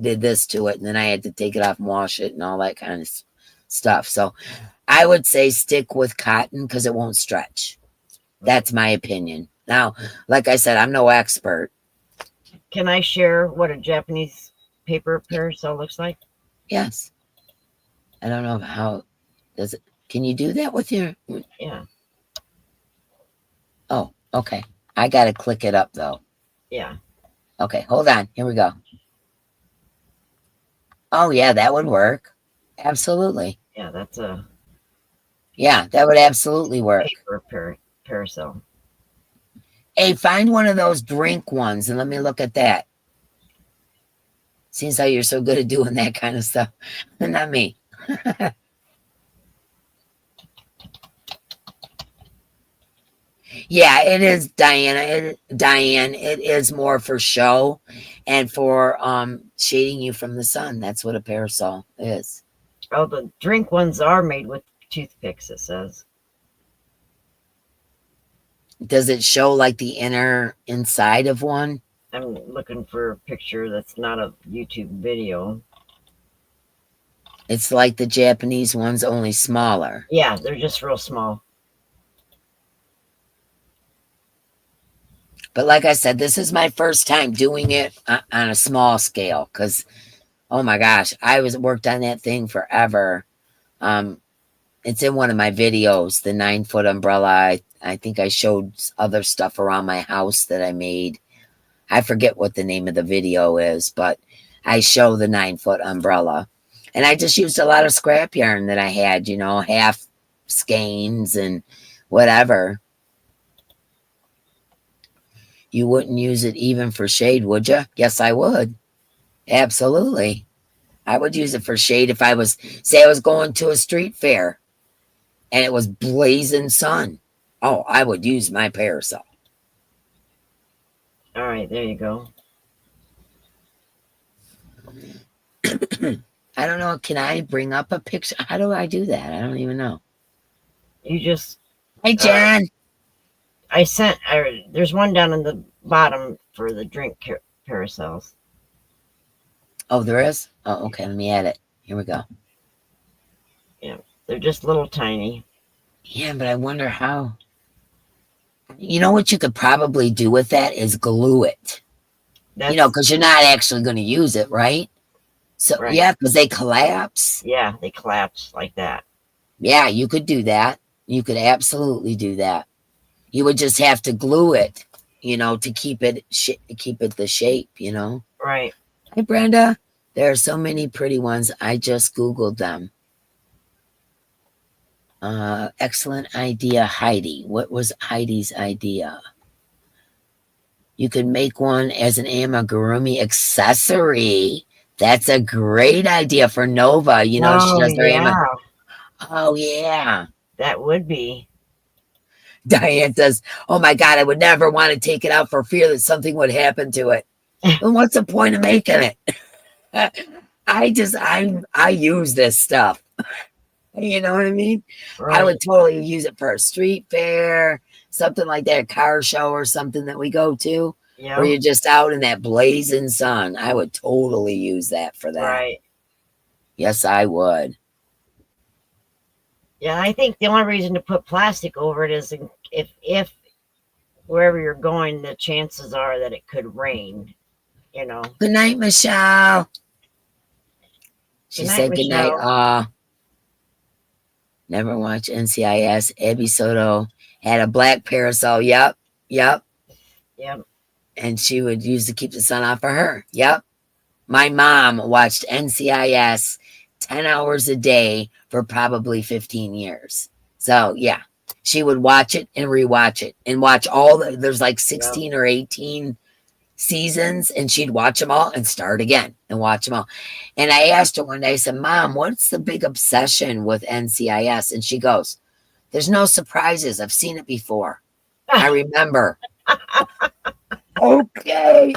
did this to it. And then I had to take it off and wash it and all that kind of stuff. So I would say stick with cotton because it won't stretch. That's my opinion. Now, like I said, I'm no expert. Can I share what a Japanese paper parasol looks like? Yes. I don't know how does it. Can you do that with your? Yeah. Oh, okay. I got to click it up though. Yeah. Okay, hold on. Here we go. Oh, yeah, that would work. Absolutely. Yeah, that's a. Yeah, that would absolutely work. Paper parasol. Hey, find one of those drink ones and let me look at that. Seems like you're so good at doing that kind of stuff. Not me. Yeah, it is, Diane. It is more for show and for shading you from the sun. That's what a parasol is. Oh, the drink ones are made with toothpicks, it says. Does it show like the inner inside of one? I'm looking for a picture that's not a YouTube video. It's like the Japanese ones, only smaller. Yeah, they're just real small. But like I said, this is my first time doing it on a small scale because, oh my gosh, I worked on that thing forever. It's in one of my videos, the 9-foot umbrella. I think I showed other stuff around my house that I made. I forget what the name of the video is, but I show the 9-foot umbrella. And I just used a lot of scrap yarn that I had, half skeins and whatever. You wouldn't use it even for shade, would you? Yes, I would. Absolutely. I would use it for shade if I was going to a street fair and it was blazing sun. Oh, I would use my parasol. All right, there you go. I don't know. Can I bring up a picture? How do I do that? I don't even know. You just. Hey, Jan. There's one down in the bottom for the drink parasols. Oh, there is? Oh, okay. Let me add it. Here we go. Yeah, they're just little tiny. Yeah, but I wonder how. You know what you could probably do with that is glue it. Because you're not actually going to use it, right? So, right. Yeah, because they collapse. Yeah, they collapse like that. Yeah, you could do that. You could absolutely do that. You would just have to glue it, to keep it the shape, Right. Hey, Brenda, there are so many pretty ones. I just Googled them. Excellent idea, Heidi. What was Heidi's idea? You could make one as an amigurumi accessory. That's a great idea for Nova. She does her Oh, yeah. That would be. Diane says, oh my God, I would never want to take it out for fear that something would happen to it. And what's the point of making it? I use this stuff. You know what I mean? Right. I would totally use it for a street fair, something like that, a car show or something that we go to, where you're just out in that blazing sun. I would totally use that for that. Right. Yes, I would. Yeah, I think the only reason to put plastic over it is if wherever you're going, the chances are that it could rain, Good night, Michelle. She said good night. Never watched NCIS. Abby Soto had a black parasol. Yep. And she would use to keep the sun off of her. Yep. My mom watched NCIS 10 hours a day for probably 15 years. So, yeah, she would watch it and rewatch it and watch there's like 16 or 18 seasons, and she'd watch them all and start again and watch them all. And I asked her one day, I said, Mom, what's the big obsession with NCIS? And she goes, there's no surprises. I've seen it before. I remember. Okay.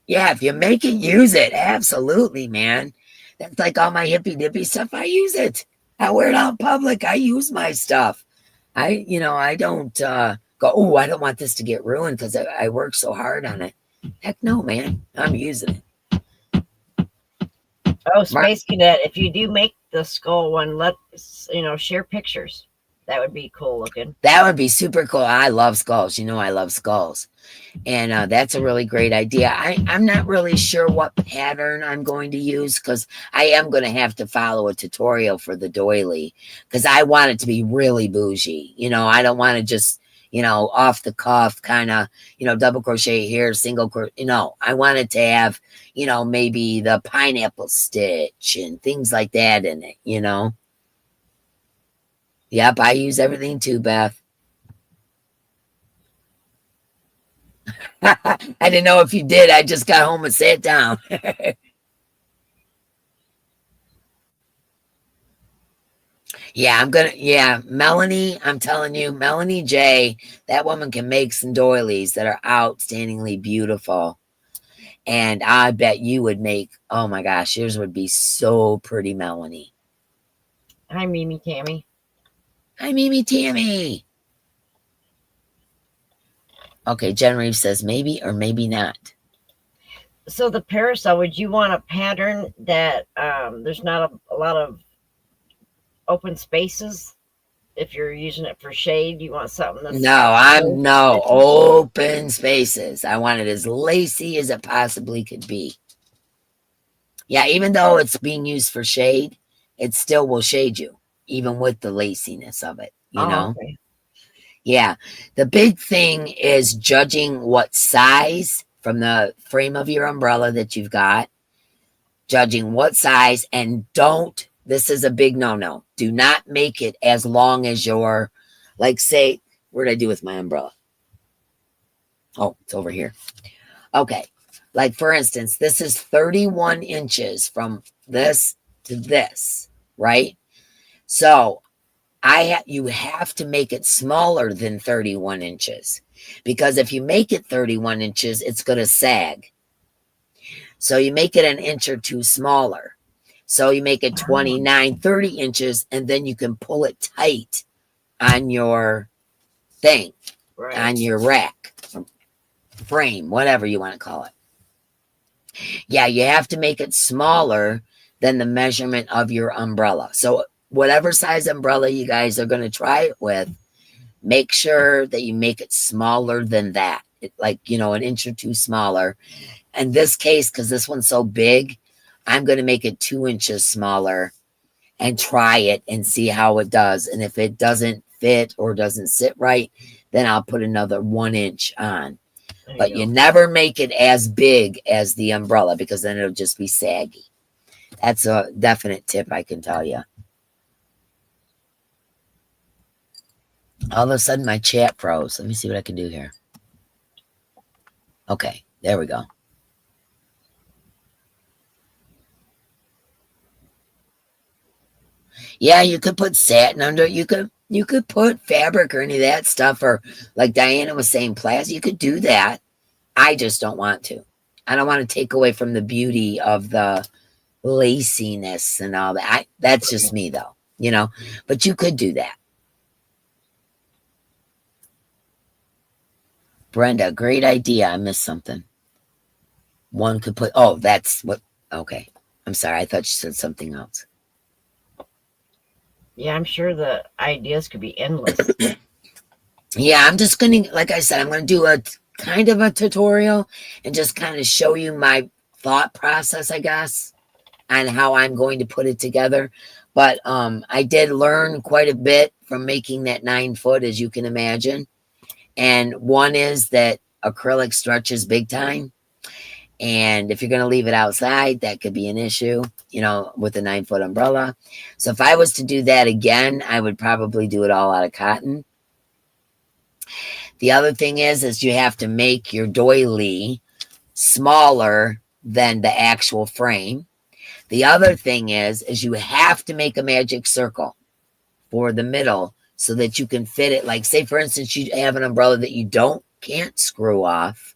Yeah, if you make it, use it. Absolutely, man. That's like all my hippy dippy stuff. I use it. I wear it out in public. I use my stuff. I don't go, oh, I don't want this to get ruined because I work so hard on it. Heck no, man. I'm using it. Oh, Space Cadet, if you do make the skull one, share pictures. That would be cool looking. That would be super cool. I love skulls. I love skulls. And that's a really great idea. I'm not really sure what pattern I'm going to use because I am going to have to follow a tutorial for the doily because I want it to be really bougie. I don't want to just, off the cuff kind of, double crochet here, single crochet. I want it to have, maybe the pineapple stitch and things like that in it, Yep, I use everything too, Beth. I didn't know if you did. I just got home and sat down. Yeah, Melanie, I'm telling you, Melanie J, that woman can make some doilies that are outstandingly beautiful. And I bet you would make, oh my gosh, yours would be so pretty, Melanie. Hi, Mimi Tammy. Hi, Mimi Tammy. Okay, Jen Reeves says maybe or maybe not. So the parasol, would you want a pattern that there's not a lot of open spaces? If you're using it for shade, you want something that's no open spaces. I want it as lacy as it possibly could be. Yeah, even though it's being used for shade, it still will shade you, even with the laciness of it, Okay. Yeah. The big thing is judging what size from the frame of your umbrella that you've got, judging what size, and this is a big no-no. Do not make it as long as your, like say, where did I do with my umbrella? Oh, it's over here. Okay. Like for instance, this is 31 inches from this to this, right? So you have to make it smaller than 31 inches because if you make it 31 inches, it's going to sag. So you make it an inch or two smaller. So you make it 29, 30 inches, and then you can pull it tight on your thing, right, on your rack, frame, whatever you want to call it. Yeah, you have to make it smaller than the measurement of your umbrella. So whatever size umbrella you guys are going to try it with, make sure that you make it smaller than that. Like, an inch or two smaller. In this case, because this one's so big, I'm going to make it 2 inches smaller and try it and see how it does. And if it doesn't fit or doesn't sit right, then I'll put another 1 inch on. But you never make it as big as the umbrella because then it'll just be saggy. That's a definite tip I can tell you. All of a sudden, my chat froze. Let me see what I can do here. Okay, there we go. Yeah, you could put satin under it. You could put fabric or any of that stuff, or like Diana was saying, plastic. You could do that. I just don't want to. I don't want to take away from the beauty of the laciness and all that. That's just me, though, But you could do that. Brenda, great idea. I missed something. One could put, that's what, okay. I'm sorry. I thought you said something else. Yeah, I'm sure the ideas could be endless. Yeah, I'm just going to, like I said, I'm going to do a kind of a tutorial and just kind of show you my thought process, I guess, on how I'm going to put it together. But I did learn quite a bit from making that 9 foot, as you can imagine. And one is that acrylic stretches big time. And if you're going to leave it outside, that could be an issue, with a 9 foot umbrella. So if I was to do that again, I would probably do it all out of cotton. The other thing is you have to make your doily smaller than the actual frame. The other thing is you have to make a magic circle for the middle so that you can fit it. Like, say, for instance, you have an umbrella that you can't screw off,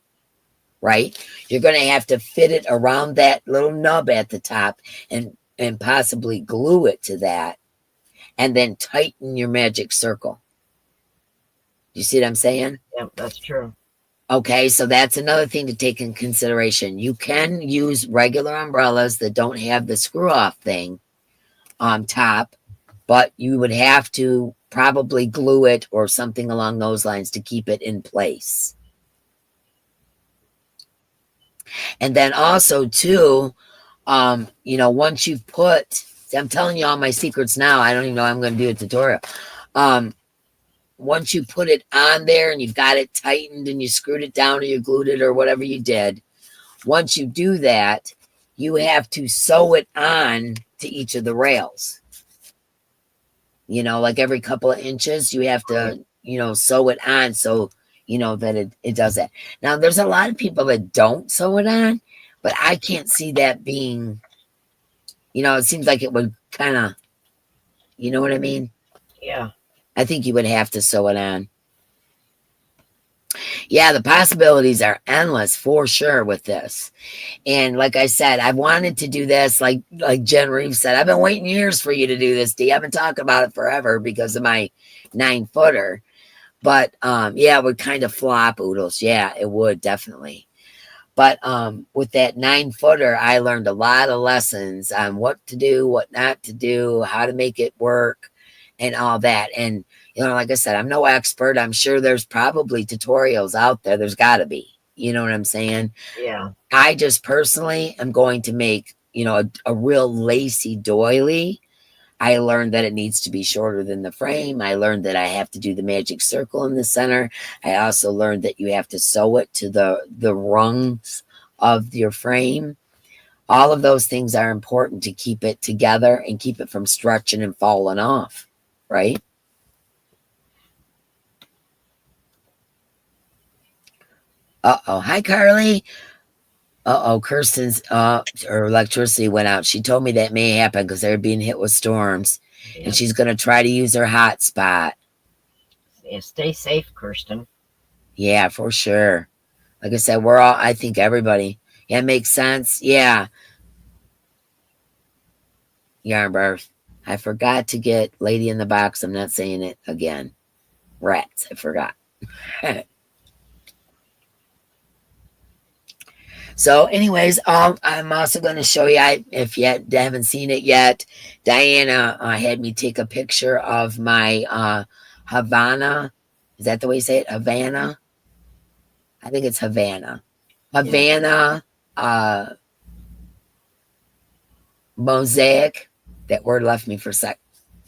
right? You're going to have to fit it around that little nub at the top and possibly glue it to that and then tighten your magic circle. You see what I'm saying? Yep, that's true. Okay, so that's another thing to take in consideration. You can use regular umbrellas that don't have the screw off thing on top, but you would have to probably glue it or something along those lines to keep it in place. And then also too, once you've I'm telling you all my secrets now. I don't even know I'm going to do a tutorial. Once you put it on there and you've got it tightened and you screwed it down or you glued it or whatever you did, once you do that, you have to sew it on to each of the rails. Like every couple of inches, you have to, sew it on so, that it does that. Now, there's a lot of people that don't sew it on, but I can't see that being, it seems like it would kind of, you know what I mean? Yeah. I think you would have to sew it on. Yeah, the possibilities are endless for sure with this. And like I said, I wanted to do this, like Jen Reeves said, I've been waiting years for you to do this, Dee. I've been talking about it forever because of my 9-footer. But yeah, it would kind of flop, Oodles. Yeah, it would definitely. But with that 9-footer, I learned a lot of lessons on what to do, what not to do, how to make it work, and all that. And, like I said, I'm no expert. I'm sure there's probably tutorials out there. There's got to be. You know what I'm saying? Yeah. I just personally am going to make, a real lacy doily. I learned that it needs to be shorter than the frame. I learned that I have to do the magic circle in the center. I also learned that you have to sew it to the rungs of your frame. All of those things are important to keep it together and keep it from stretching and falling off, right? Uh-oh. Hi, Carly. Uh-oh, Kirsten's her electricity went out. She told me that may happen because they're being hit with storms. Yep. And she's going to try to use her hotspot. Yeah, stay safe, Kirsten. Yeah, for sure. Like I said, I think everybody. Yeah, makes sense. Yeah. Yarn birth. I forgot to get Lady in the Box. I'm not saying it again. Rats. I forgot. So anyways, I'm also going to show you, if you haven't seen it yet, Diana had me take a picture of my Havana. Is that the way you say it? Havana? I think it's Havana. Havana mosaic. That word left me for a sec.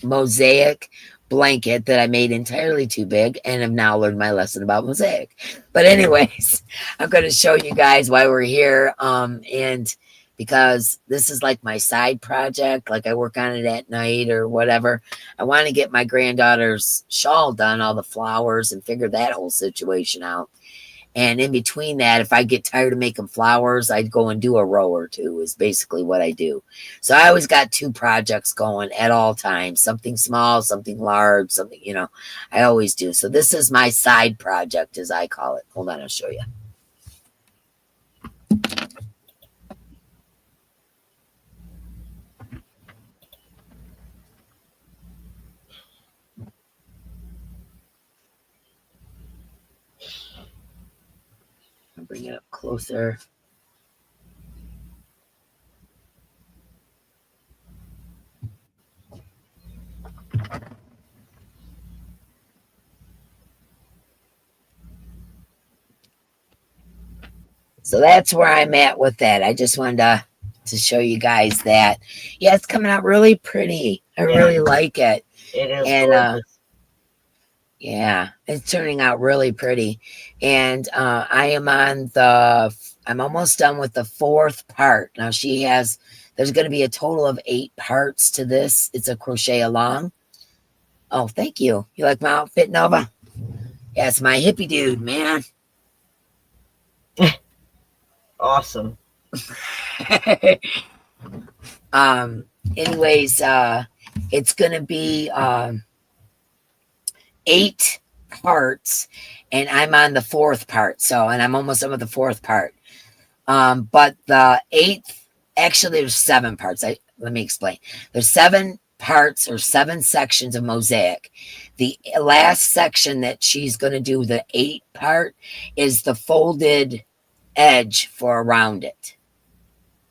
Mosaic blanket that I made entirely too big and have now learned my lesson about mosaic. But anyways, I'm going to show you guys why we're here. And because this is like my side project, like I work on it at night or whatever. I want to get my granddaughter's shawl done, all the flowers, and figure that whole situation out. And in between that, if I get tired of making flowers, I'd go and do a row or two is basically what I do. So I always got 2 projects going at all times, something small, something large, something, I always do. So this is my side project, as I call it. Hold on, I'll show you. I'll bring it up closer. So that's where I'm at with that. I just wanted to show you guys that. Yeah, it's coming out really pretty. I really like it. It is. And yeah, it's turning out really pretty. And I am I'm almost done with the 4th part. Now there's going to be a total of 8 parts to this. It's a crochet along. Oh, thank you. You like my outfit, Nova? That's my hippie dude, man. Awesome. um, anyways, it's gonna be 8 parts, and I'm on the 4th part. So, and I'm almost done with the 4th part. But the 8th, actually, there's 7 parts. Let me explain. There's 7 parts or 7 sections of mosaic. The last section that she's going to do, the 8 part, is the folded edge for around it.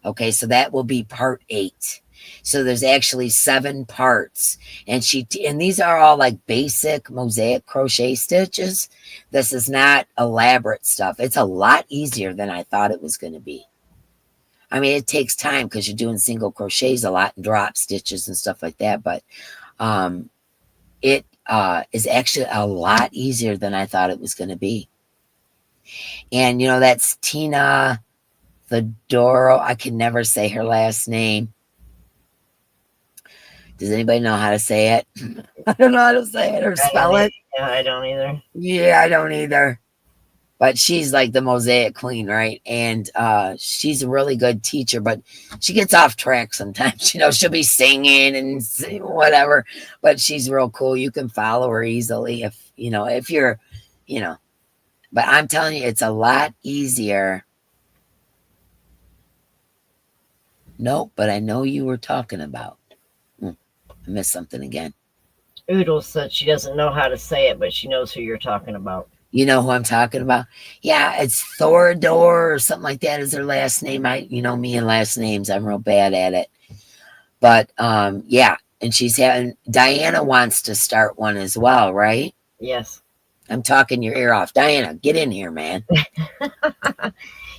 Okay, so that will be part 8. So there's actually 7 parts, and these are all like basic mosaic crochet stitches. This is not elaborate stuff. It's a lot easier than I thought it was going to be. I mean, it takes time because you're doing single crochets a lot and drop stitches and stuff like that, but it is actually a lot easier than I thought it was going to be. And that's Tina Fedoro. I can never say her last name. Does anybody know how to say it? I don't know how to say it or spell it. Yeah, I don't either. Yeah, I don't either. But she's like the mosaic queen, right? And she's a really good teacher, but she gets off track sometimes. She'll be singing and whatever, but she's real cool. You can follow her easily if you're, but I'm telling you, it's a lot easier. Nope, but I know you were talking about. I missed something again. Oodles said she doesn't know how to say it, but she knows who you're talking about. You know who I'm talking about? Yeah, it's Thorador or something like that is her last name. Me and last names, I'm real bad at it. But yeah, and Diana wants to start one as well, right? Yes. I'm talking your ear off. Diana, get in here, man.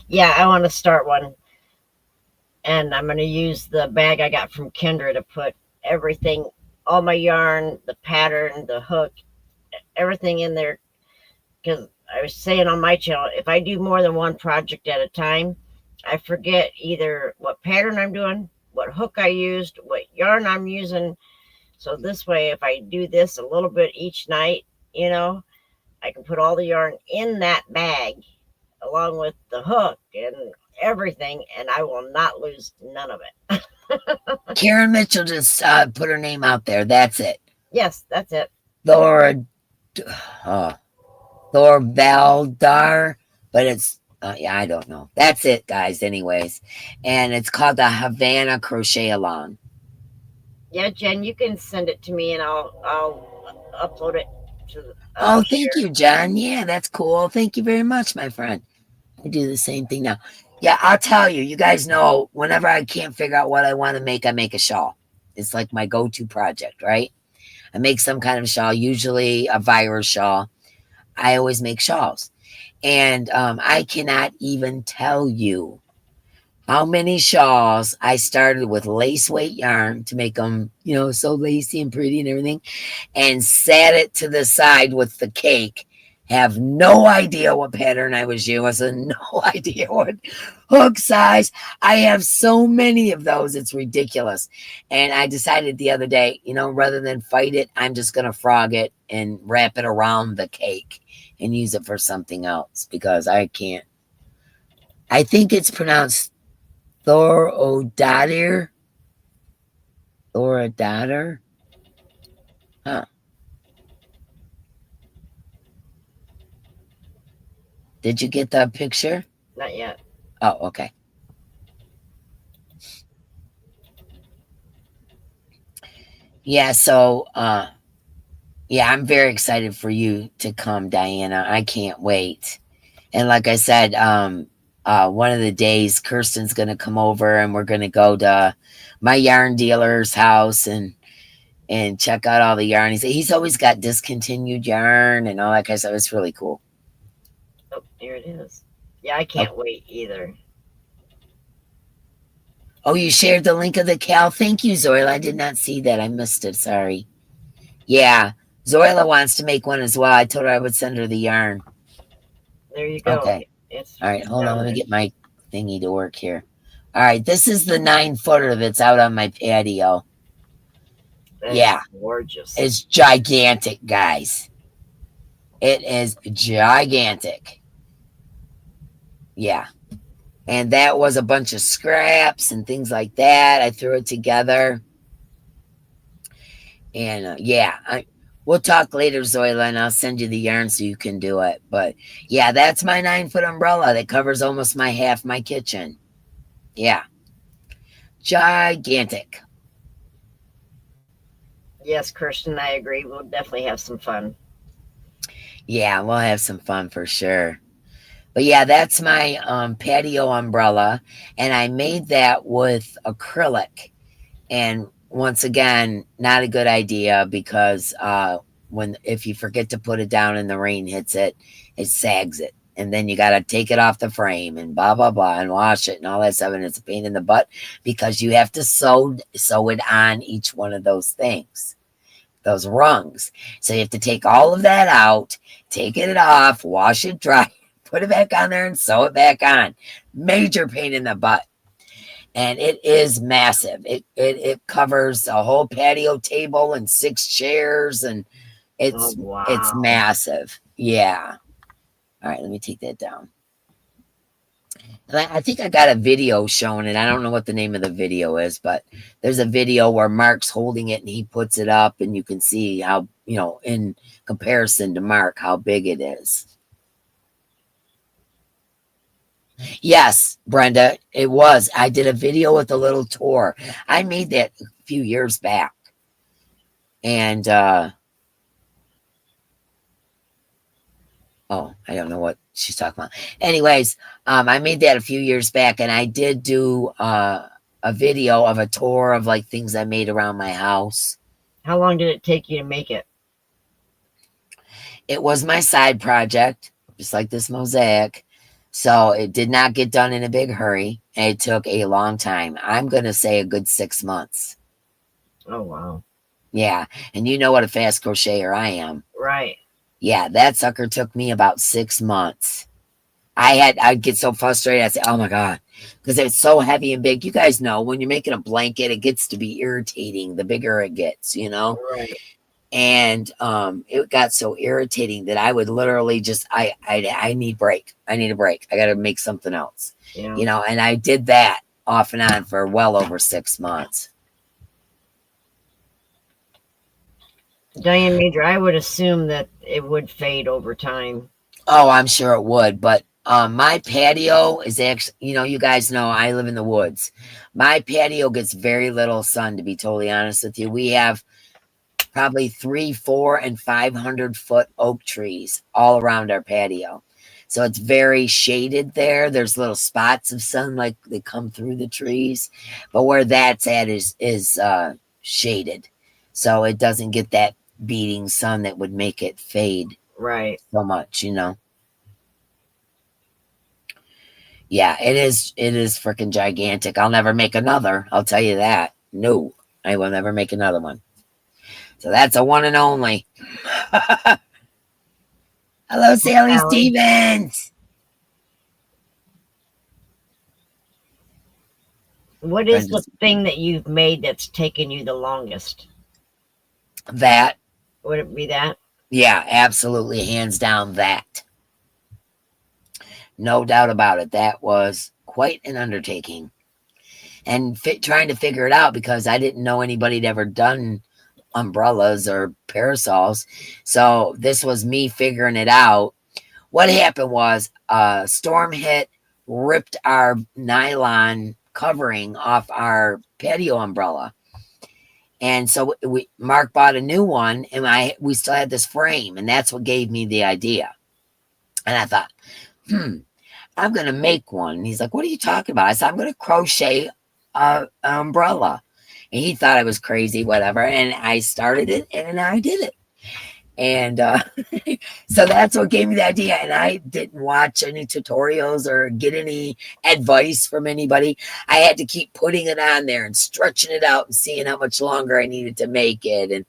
Yeah, I want to start one. And I'm going to use the bag I got from Kendra to put everything, all my yarn, the pattern, the hook, everything in there. Because I was saying on my channel, if I do more than one project at a time, I forget either what pattern I'm doing, what hook I used, what yarn I'm using. So this way, if I do this a little bit each night, I can put all the yarn in that bag along with the hook and everything, and I will not lose none of it. Karen Mitchell just put her name out there. That's it. Yes, that's it. Thorvaldar, but it's yeah, I don't know. That's it, guys. Anyways, and it's called the Havana Crochet Along. Yeah, Jen, you can send it to me, and I'll upload it to. Oh, thank you, John. Yeah, that's cool. Thank you very much, my friend. I do the same thing now. Yeah, I'll tell you. You guys know, whenever I can't figure out what I want to make, I make a shawl. It's like my go-to project, right? I make some kind of shawl, usually a virus shawl. I always make shawls. And I cannot even tell you how many shawls I started with lace weight yarn to make them, so lacy and pretty and everything, and sat it to the side with the cake. Have no idea what pattern I was using, no idea what hook size. I have so many of those, it's ridiculous. And I decided the other day, rather than fight it, I'm just going to frog it and wrap it around the cake and use it for something else because I can't. I think it's pronounced Thorodadir. Thorodadir? Huh. Did you get that picture? Not yet. Oh, okay. Yeah, so yeah, I'm very excited for you to come, Diana. I can't wait. And like I said, one of the days Kirsten's gonna come over and we're gonna go to my yarn dealer's house and check out all the yarn. He's always got discontinued yarn and all that kind of stuff. It's really cool. Oh, here it is. Yeah, I can't wait either. Oh, you shared the link of the Cal. Thank you, Zoila. I did not see that. I missed it. Sorry. Yeah, Zoila wants to make one as well. I told her I would send her the yarn. There you go. Okay. All right, hold on. Let me get my thingy to work here. All right, this is the 9-footer that's out on my patio. That's gorgeous. It's gigantic, guys. It is gigantic. Yeah. And that was a bunch of scraps and things like that. I threw it together. And we'll talk later, Zoila, and I'll send you the yarn so you can do it. But yeah, that's my 9-foot umbrella that covers almost my half my kitchen. Yeah. Gigantic. Yes, Kirsten, I agree. We'll definitely have some fun. Yeah, we'll have some fun for sure. But yeah, that's my patio umbrella. And I made that with acrylic. And once again, not a good idea because if you forget to put it down and the rain hits it, it sags it. And then you got to take it off the frame and blah, blah, blah, and wash it and all that stuff. And it's a pain in the butt because you have to sew it on each one of those things, those rungs. So you have to take all of that out, take it off, wash it dry, put it back on there and sew it back on. Major pain in the butt. And it is massive. It covers a whole patio table and 6 chairs, and it's massive. Yeah. All right, let me take that down. And I think I got a video showing it. I don't know what the name of the video is, but there's a video where Mark's holding it and he puts it up, and you can see how, in comparison to Mark, how big it is. Yes, Brenda, it was. I did a video with a little tour. I made that a few years back. And I don't know what she's talking about. Anyways, I made that a few years back, and I did do a video of a tour of like things I made around my house. How long did it take you to make it? It was my side project, just like this mosaic. So it did not get done in a big hurry. And it took a long time. I'm going to say a good 6 months. Oh, wow. Yeah. And you know what a fast crocheter I am. Right. Yeah, that sucker took me about 6 months. I'd get so frustrated. I'd say, oh my God, because it's so heavy and big. You guys know when you're making a blanket, it gets to be irritating the bigger it gets, Right. And it got so irritating that I would literally just, I need break. I need a break. I got to make something else, and I did that off and on for well over 6 months. Diane Major, I would assume that it would fade over time. Oh, I'm sure it would. But my patio is actually, you guys know I live in the woods. My patio gets very little sun, to be totally honest with you. We have probably 300, 400, and 500-foot oak trees all around our patio. So it's very shaded there. There's little spots of sunlight that come through the trees. But where that's at is shaded. So it doesn't get that beating sun that would make it fade so much, Yeah, it is freaking gigantic. I'll never make another. I'll tell you that. No, I will never make another one. So that's a one and only. Hello, Sally Stevens. What is the thing that you've made that's taken you the longest? That. Would it be that? Yeah, absolutely. Hands down that. No doubt about it. That was quite an undertaking. And trying to figure it out because I didn't know anybody had ever done umbrellas or parasols. So this was me figuring it out. What happened was a storm hit, ripped our nylon covering off our patio umbrella. And so Mark bought a new one, and we still had this frame, and that's what gave me the idea. And I thought, I'm going to make one. And he's like, what are you talking about? I said, I'm going to crochet an umbrella. And he thought I was crazy, whatever. And I started it, and I did it. And so that's what gave me the idea. And I didn't watch any tutorials or get any advice from anybody. I had to keep putting it on there and stretching it out and seeing how much longer I needed to make it. And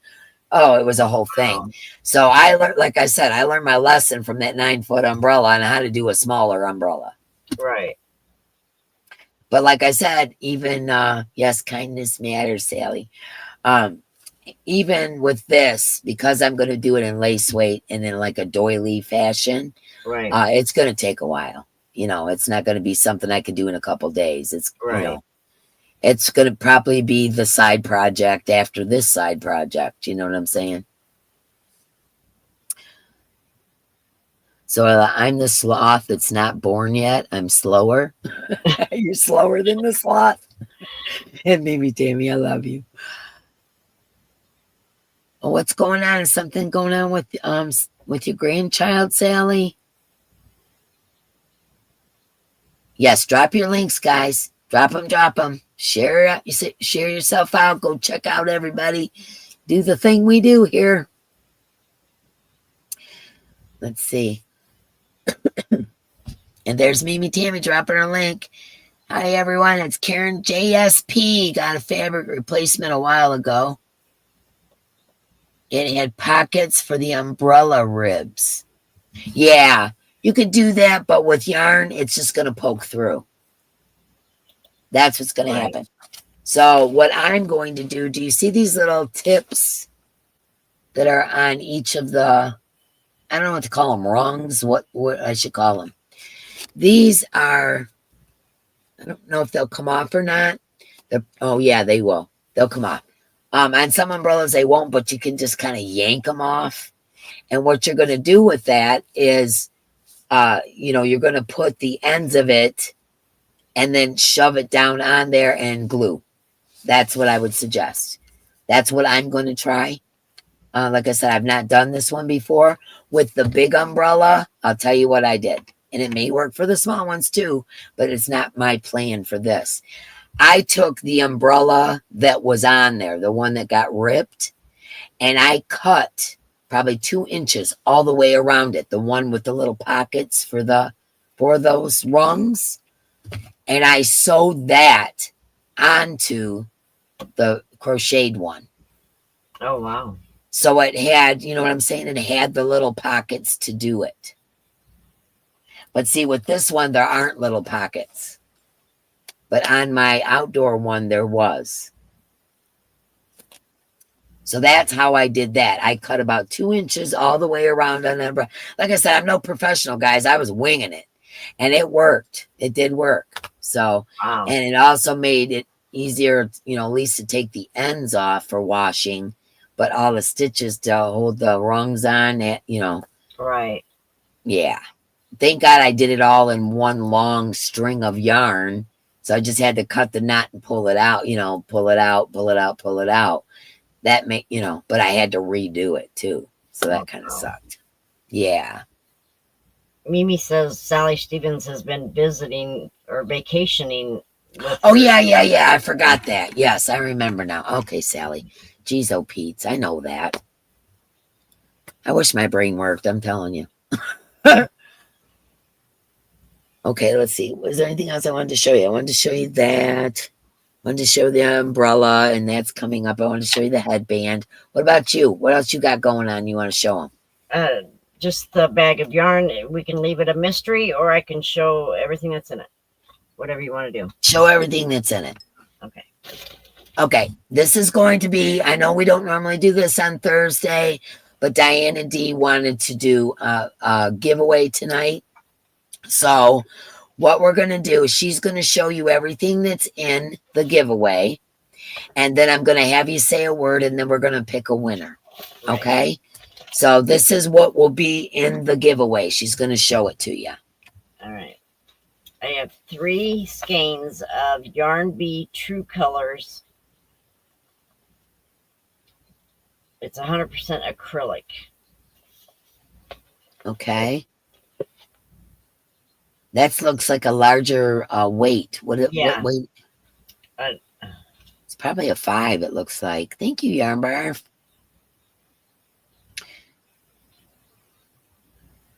it was a whole thing. So I learned, like I said, I learned my lesson from that 9-foot umbrella on how to do a smaller umbrella. Right. But like I said, even, yes, kindness matters, Sally. even with this, because I'm going to do it in lace weight and in like a doily fashion, Right. It's going to take a while. It's not going to be something I can do in a couple days. Right. It's going to probably be the side project after this side project. You know what I'm saying? So I'm the sloth that's not born yet. I'm slower. You're slower than the sloth. And maybe Tammy, I love you. Oh, what's going on? Is something going on with your grandchild, Sally? Yes, drop your links, guys. Drop them, drop them. Share yourself out. Go check out everybody. Do the thing we do here. Let's see. And there's Mimi Tammy dropping her link. Hi, everyone. It's Karen JSP. Got a fabric replacement a while ago. It had pockets for the umbrella ribs. Yeah, you could do that, but with yarn, it's just going to poke through. That's what's going to happen. So what I'm going to do you see these little tips that are on each of the, I don't know what to call them, rungs, what I should call them. These are, I don't know if they'll come off or not. Oh, yeah, they will. They'll come off. On some umbrellas, they won't, but you can just kind of yank them off. And what you're going to do with that is, you're going to put the ends of it and then shove it down on there and glue. That's what I would suggest. That's what I'm going to try. Like I said, I've not done this one before. With the big umbrella, I'll tell you what I did. And it may work for the small ones too, but it's not my plan for this. I took the umbrella that was on there, the one that got ripped, and I cut probably 2 inches all the way around it, the one with the little pockets for those rungs. And I sewed that onto the crocheted one. Oh, wow. So it had, you know what I'm saying? It had the little pockets to do it. But see, with this one, there aren't little pockets. But on my outdoor one, there was. So that's how I did that. I cut about 2 inches all the way around on that. Like I said, I'm no professional, guys. I was winging it. And it worked. It did work. So, wow. And it also made it easier, at least to take the ends off for washing, but all the stitches to hold the rungs on, Right. Yeah. Thank God I did it all in one long string of yarn. So I just had to cut the knot and pull it out, pull it out, pull it out, pull it out. That but I had to redo it too. So that kind of sucked. Yeah. Mimi says Sally Stevens has been visiting or vacationing. Yeah. I forgot that. Yes, I remember now. Okay, Sally. Geez, oh, Pete's. I know that. I wish my brain worked. I'm telling you. Okay, let's see. Was there anything else I wanted to show you? I wanted to show you that. I wanted to show the umbrella, and that's coming up. I want to show you the headband. What about you? What else you got going on you want to show them? Just the bag of yarn. We can leave it a mystery, or I can show everything that's in it. Whatever you want to do. Show everything that's in it. Okay. Okay, this is going to be, I know we don't normally do this on Thursday, but Diana D wanted to do a giveaway tonight. So what we're going to do is she's going to show you everything that's in the giveaway. And then I'm going to have you say a word, and then we're going to pick a winner. Right. Okay? So this is what will be in the giveaway. She's going to show it to you. All right. I have 3 skeins of Yarn Bee True Colors. It's 100% acrylic. Okay. That looks like a larger weight. What weight? It's probably a 5, it looks like. Thank you, Yarn Bar.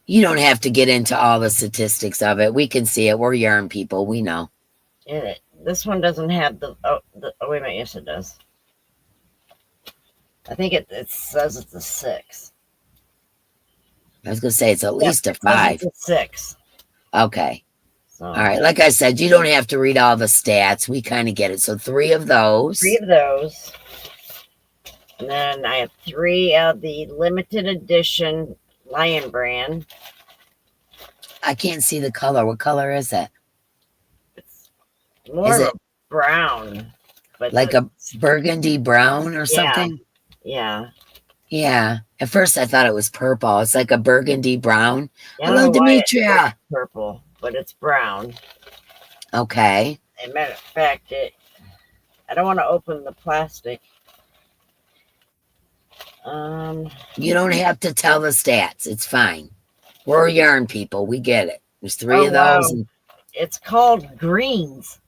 You don't have to get into all the statistics of it. We can see it. We're yarn people. We know. This one doesn't have the wait a minute. Yes, it does. I think it says it's a 6. I was going to say it's at least a 5. It's a 6. Okay. So, all right. Like I said, you don't have to read all the stats. We kind of get it. So 3 of those. 3 of those. And then I have 3 of the limited edition Lion Brand. I can't see the color. What color is it? It's more of a brown. But like a burgundy brown or something? Yeah. Yeah. At first I thought it was purple. It's like a burgundy brown. Hello, Demetria. Purple, but it's brown. Okay. As a matter of fact, I don't want to open the plastic. You don't have to tell the stats. It's fine. We're yarn people. We get it. There's 3 of those. Wow. It's called greens,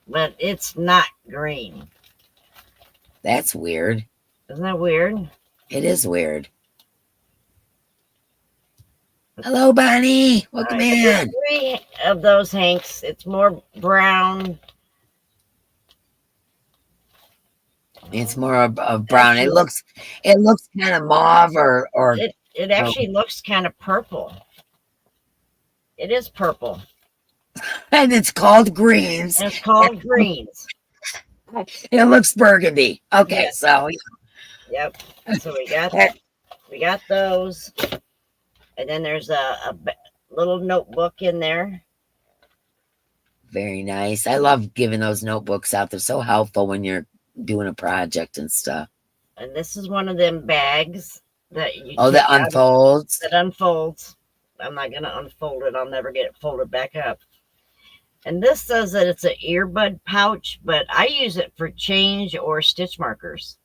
but it's not green. That's weird. Isn't that weird? It is weird. Hello, Bonnie. Welcome in. 3 of those hanks. It's more brown. It's more of brown. It looks kind of mauve or it actually looks kind of purple. It is purple. And it's called greens. And it's called greens. It looks burgundy. Okay, yes. So yep. So we got those. And then there's a little notebook in there. Very nice. I love giving those notebooks out. They're so helpful when you're doing a project and stuff. And this is one of them bags that you that unfolds. That unfolds. I'm not gonna unfold it. I'll never get it folded back up. And this says that it's an earbud pouch, but I use it for change or stitch markers.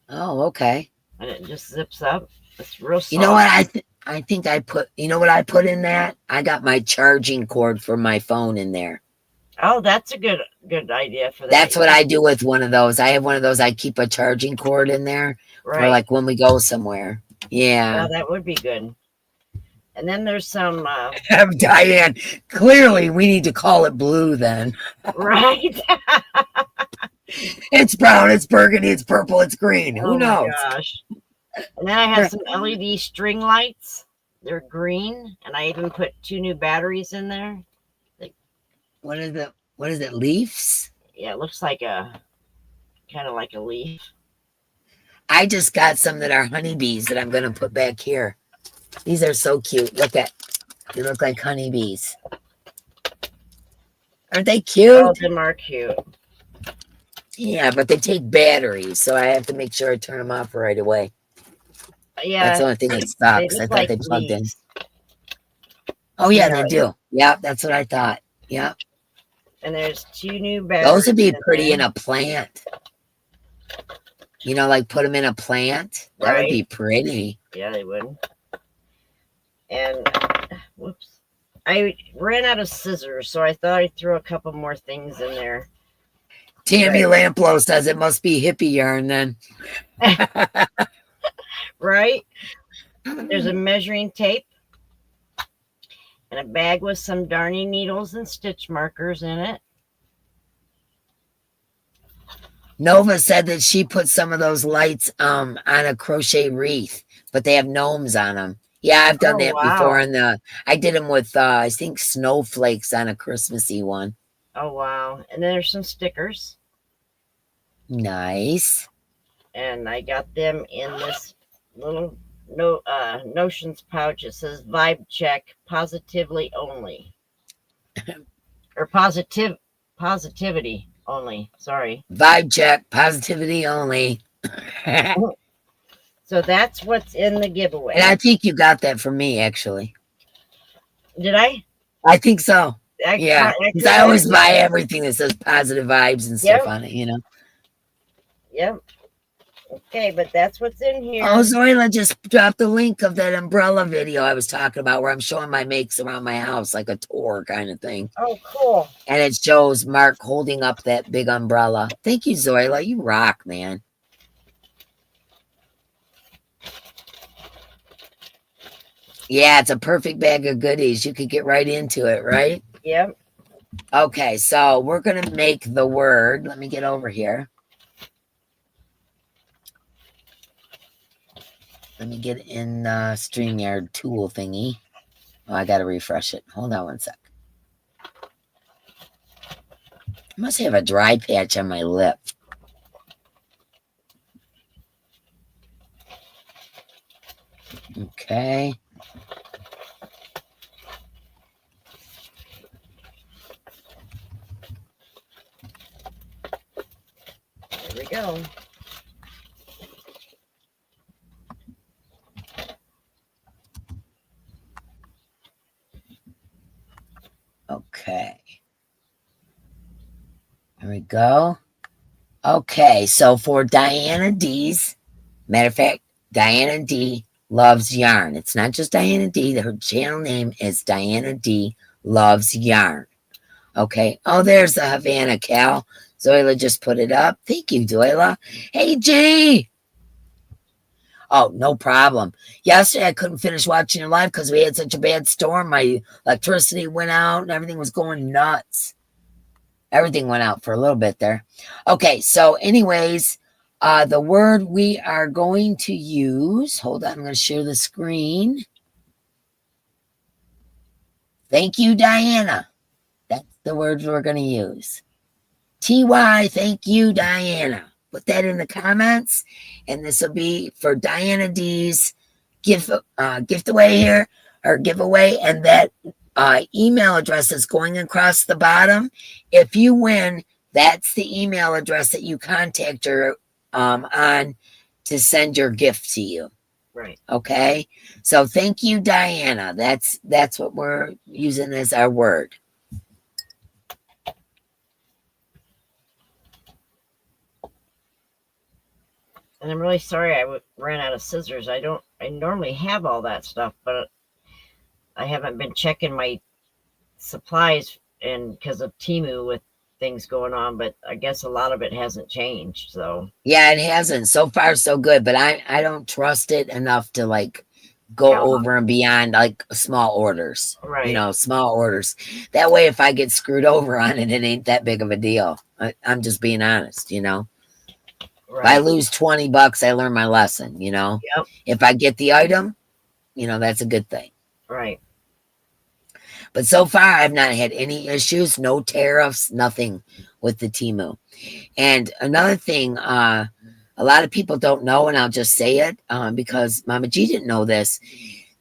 Oh, okay. And it just zips up. It's real soft. You know what I think I put? You know what I put in that? I got my charging cord for my phone in there. Oh, that's a good idea for that. That's what I do with one of those. I have one of those. I keep a charging cord in there for like when we go somewhere. Yeah. Oh, that would be good. And then there's some Diane, clearly we need to call it blue then. Right. It's brown, it's burgundy, it's purple, it's green. Who knows? My gosh. And then I have some LED string lights. They're green, and I even put 2 new batteries in there. What is it? What is it? Leaves? Yeah, it looks like kind of like a leaf. I just got some that are honeybees that I'm going to put back here. These are so cute. Look at, they look like honeybees. Aren't they cute? Oh, them are cute. Yeah, but they take batteries, so I have to make sure I turn them off right away. Yeah. That's the only thing that sucks. I thought they plugged in. Oh, yeah, they do. Yeah, that's what I thought. Yeah. And there's 2 new batteries. Those would be pretty in a plant. You know, like put them in a plant. That would be pretty. Yeah, they would. And, whoops. I ran out of scissors, so I thought I'd throw a couple more things in there. Tammy Lamplow says it must be hippie yarn then. Right? There's a measuring tape. And a bag with some darning needles and stitch markers in it. Nova said that she put some of those lights on a crochet wreath, but they have gnomes on them. Yeah, I've done that before. I did them with, I think, snowflakes on a Christmassy one. Oh, wow. And then there's some stickers. Nice. And I got them in this little notions pouch. It says vibe check, positively only. Or positivity only. Sorry. Vibe check, positivity only. So that's what's in the giveaway. And I think you got that from me, actually. Did I? I think so. Yeah. Because I always buy everything that says positive vibes and stuff on it, you know? Yep. Okay, but that's what's in here. Oh, Zoila just dropped the link of that umbrella video I was talking about where I'm showing my makes around my house, like a tour kind of thing. Oh, cool. And it shows Mark holding up that big umbrella. Thank you, Zoila. You rock, man. Yeah, it's a perfect bag of goodies. You could get right into it, right? Yep. Okay, so we're going to make the word. Let me get over here. Let me get in the StreamYard tool thingy. Oh, I got to refresh it. Hold on one sec. I must have a dry patch on my lip. Okay. There we go. Okay. There we go. Okay, so for Diana D's, matter of fact, Diana D loves yarn. It's not just Diana D. Her channel name is Diana D loves yarn. Okay. Oh, there's the Havana Cal. Zoila just put it up. Thank you, Zoila. Hey, G. Oh, no problem. Yesterday I couldn't finish watching your live because we had such a bad storm. My electricity went out and everything was going nuts. Everything went out for a little bit there. Okay, so anyways, the word we are going to use, hold on, I'm going to share the screen. Thank you, Diana. That's the words we're going to use. TY, thank you, Diana. Put that in the comments, and this will be for Diana D's giveaway here, or giveaway, and that email address is going across the bottom. If you win, that's the email address that you contact her on to send your gift to you. Right. Okay. So thank you, Diana. That's what we're using as our word. And I'm really sorry I ran out of scissors. I normally have all that stuff, but I haven't been checking my supplies and because of Temu with things going on, but I guess a lot of it hasn't changed. So yeah, it hasn't. So far so good, but I don't trust it enough to like go over and beyond like small orders. Right. You know, small orders. That way if I get screwed over on it, it ain't that big of a deal. I'm just being honest, you know. Right. If I lose $20, I learn my lesson, you know. Yep. If I get the item, you know, that's a good thing. Right. But so far, I've not had any issues, no tariffs, nothing with the Temu. And another thing, a lot of people don't know, and I'll just say it because Mama G didn't know this,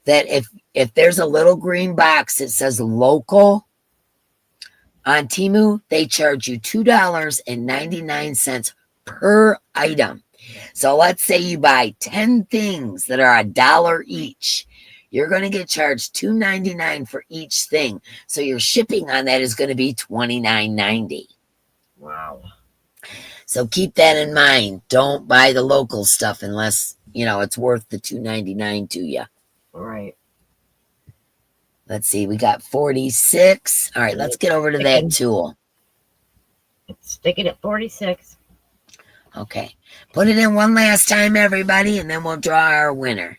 that if there's a little green box that says local on Temu, they charge you $2.99 per item. So let's say you buy 10 things that are $1 each. You're going to get charged $2.99 for each thing. So your shipping on that is going to be $29.90. Wow. So keep that in mind. Don't buy the local stuff unless, you know, it's worth the $2.99 to you. Right. Let's see. We got 46. All right, let's get over to that tool. It's sticking at 46. Okay. Put it in one last time, everybody, and then we'll draw our winner.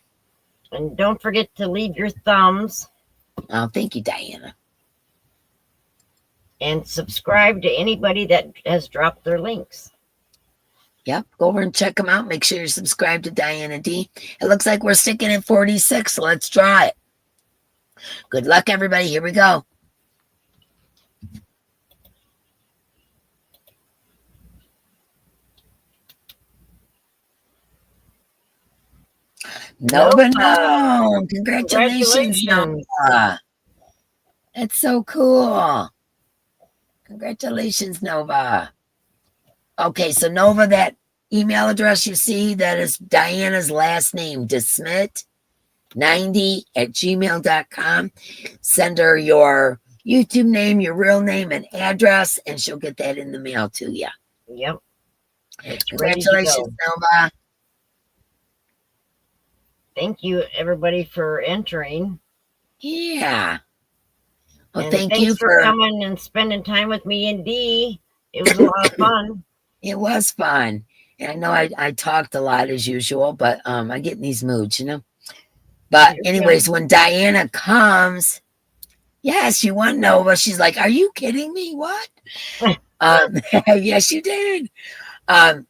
And don't forget to leave your thumbs. Oh, thank you, Diana. And subscribe to anybody that has dropped their links. Yep, go over and check them out. Make sure you're subscribed to Diana D. It looks like we're sticking at 46, so let's draw it. Good luck, everybody. Here we go. Nova, no. Congratulations, Nova. That's so cool. Congratulations, Nova. Okay, so Nova, that email address you see, that is Diana's last name, DeSmit90@gmail.com. Send her your YouTube name, your real name, and address, and she'll get that in the mail to you. Yep. Congratulations, Nova. Thank you, everybody, for entering. Yeah. Well, and thank you for coming and spending time with me and Dee. It was a lot of fun. It was fun. And I know I talked a lot as usual, but I get in these moods, you know. But anyways, when Diana comes, yes, you won, Nova. She's like, are you kidding me? What? Yes, you did.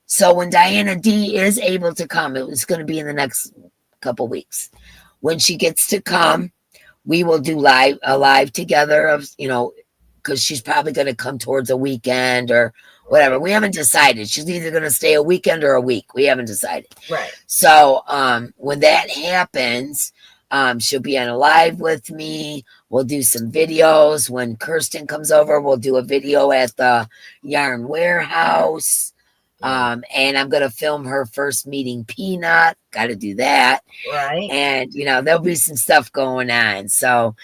So when Diana D is able to come, it was going to be in the next couple weeks. When she gets to come, we will do a live together of, you know, because she's probably going to come towards a weekend or Whatever. Right. We haven't decided. She's either going to stay a weekend or a week. We haven't decided. Right. So when that happens, she'll be on a live with me. We'll do some videos. When Kirsten comes over, we'll do a video at the yarn warehouse. And I'm going to film her first meeting Peanut. Got to do that. Right. And, there'll be some stuff going on. So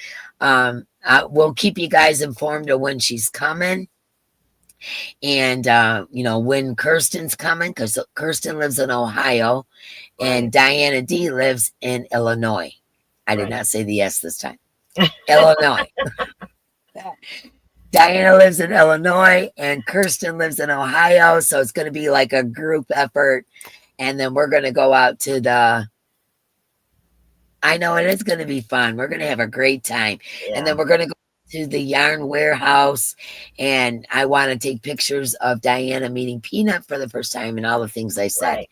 we'll keep you guys informed of when she's coming. And, when Kirsten's coming, because Kirsten lives in Ohio and Diana D lives in Illinois. I did not say the S this time. Illinois. Diana lives in Illinois and Kirsten lives in Ohio. So it's going to be like a group effort. And then we're going to go out to I know it is going to be fun. We're going to have a great time. Yeah. And then we're going to go to the yarn warehouse. And I want to take pictures of Diana meeting Peanut for the first time and all the things I said. Right.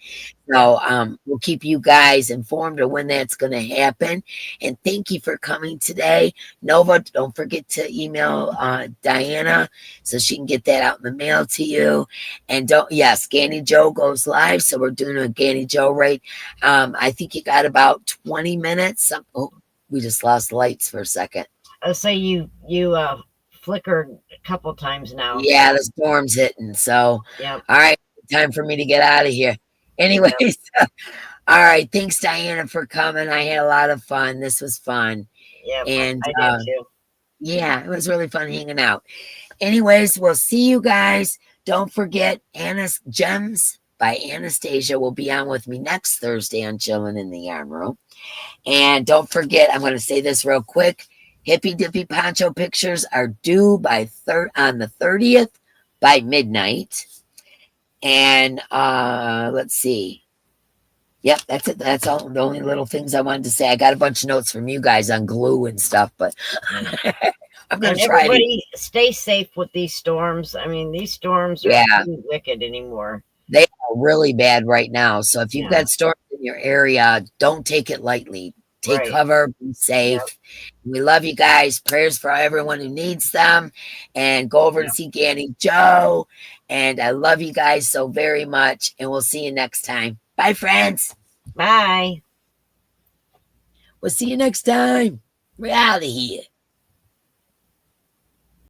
So we'll keep you guys informed of when that's going to happen. And thank you for coming today. Nova, don't forget to email Diana so she can get that out in the mail to you. And Ganny Joe goes live. So we're doing a Ganny Joe right. I think you got about 20 minutes. We just lost lights for a second. So you flickered a couple times now. Yeah, the storm's hitting. So, All right, time for me to get out of here. Anyways, all right. Thanks, Diana, for coming. I had a lot of fun. This was fun. Yeah, and I did too. Yeah, it was really fun hanging out. Anyways, we'll see you guys. Don't forget, Anna's Gems by Anastasia will be on with me next Thursday on Chillin in the Yarn Room. And don't forget, I'm going to say this real quick. Hippy Dippy Poncho pictures are due on the 30th by midnight. And let's see. Yep, that's it. That's all the only little things I wanted to say. I got a bunch of notes from you guys on glue and stuff, but I'm going to try. Everybody stay safe with these storms. I mean, these storms are pretty wicked anymore. They are really bad right now. So if you've got storms in your area, don't take it lightly. Take cover, be safe. Yep. We love you guys. Prayers for everyone who needs them. And go over and see Ganny Joe. And I love you guys so very much. And we'll see you next time. Bye, friends. Bye. We'll see you next time. We're out of here.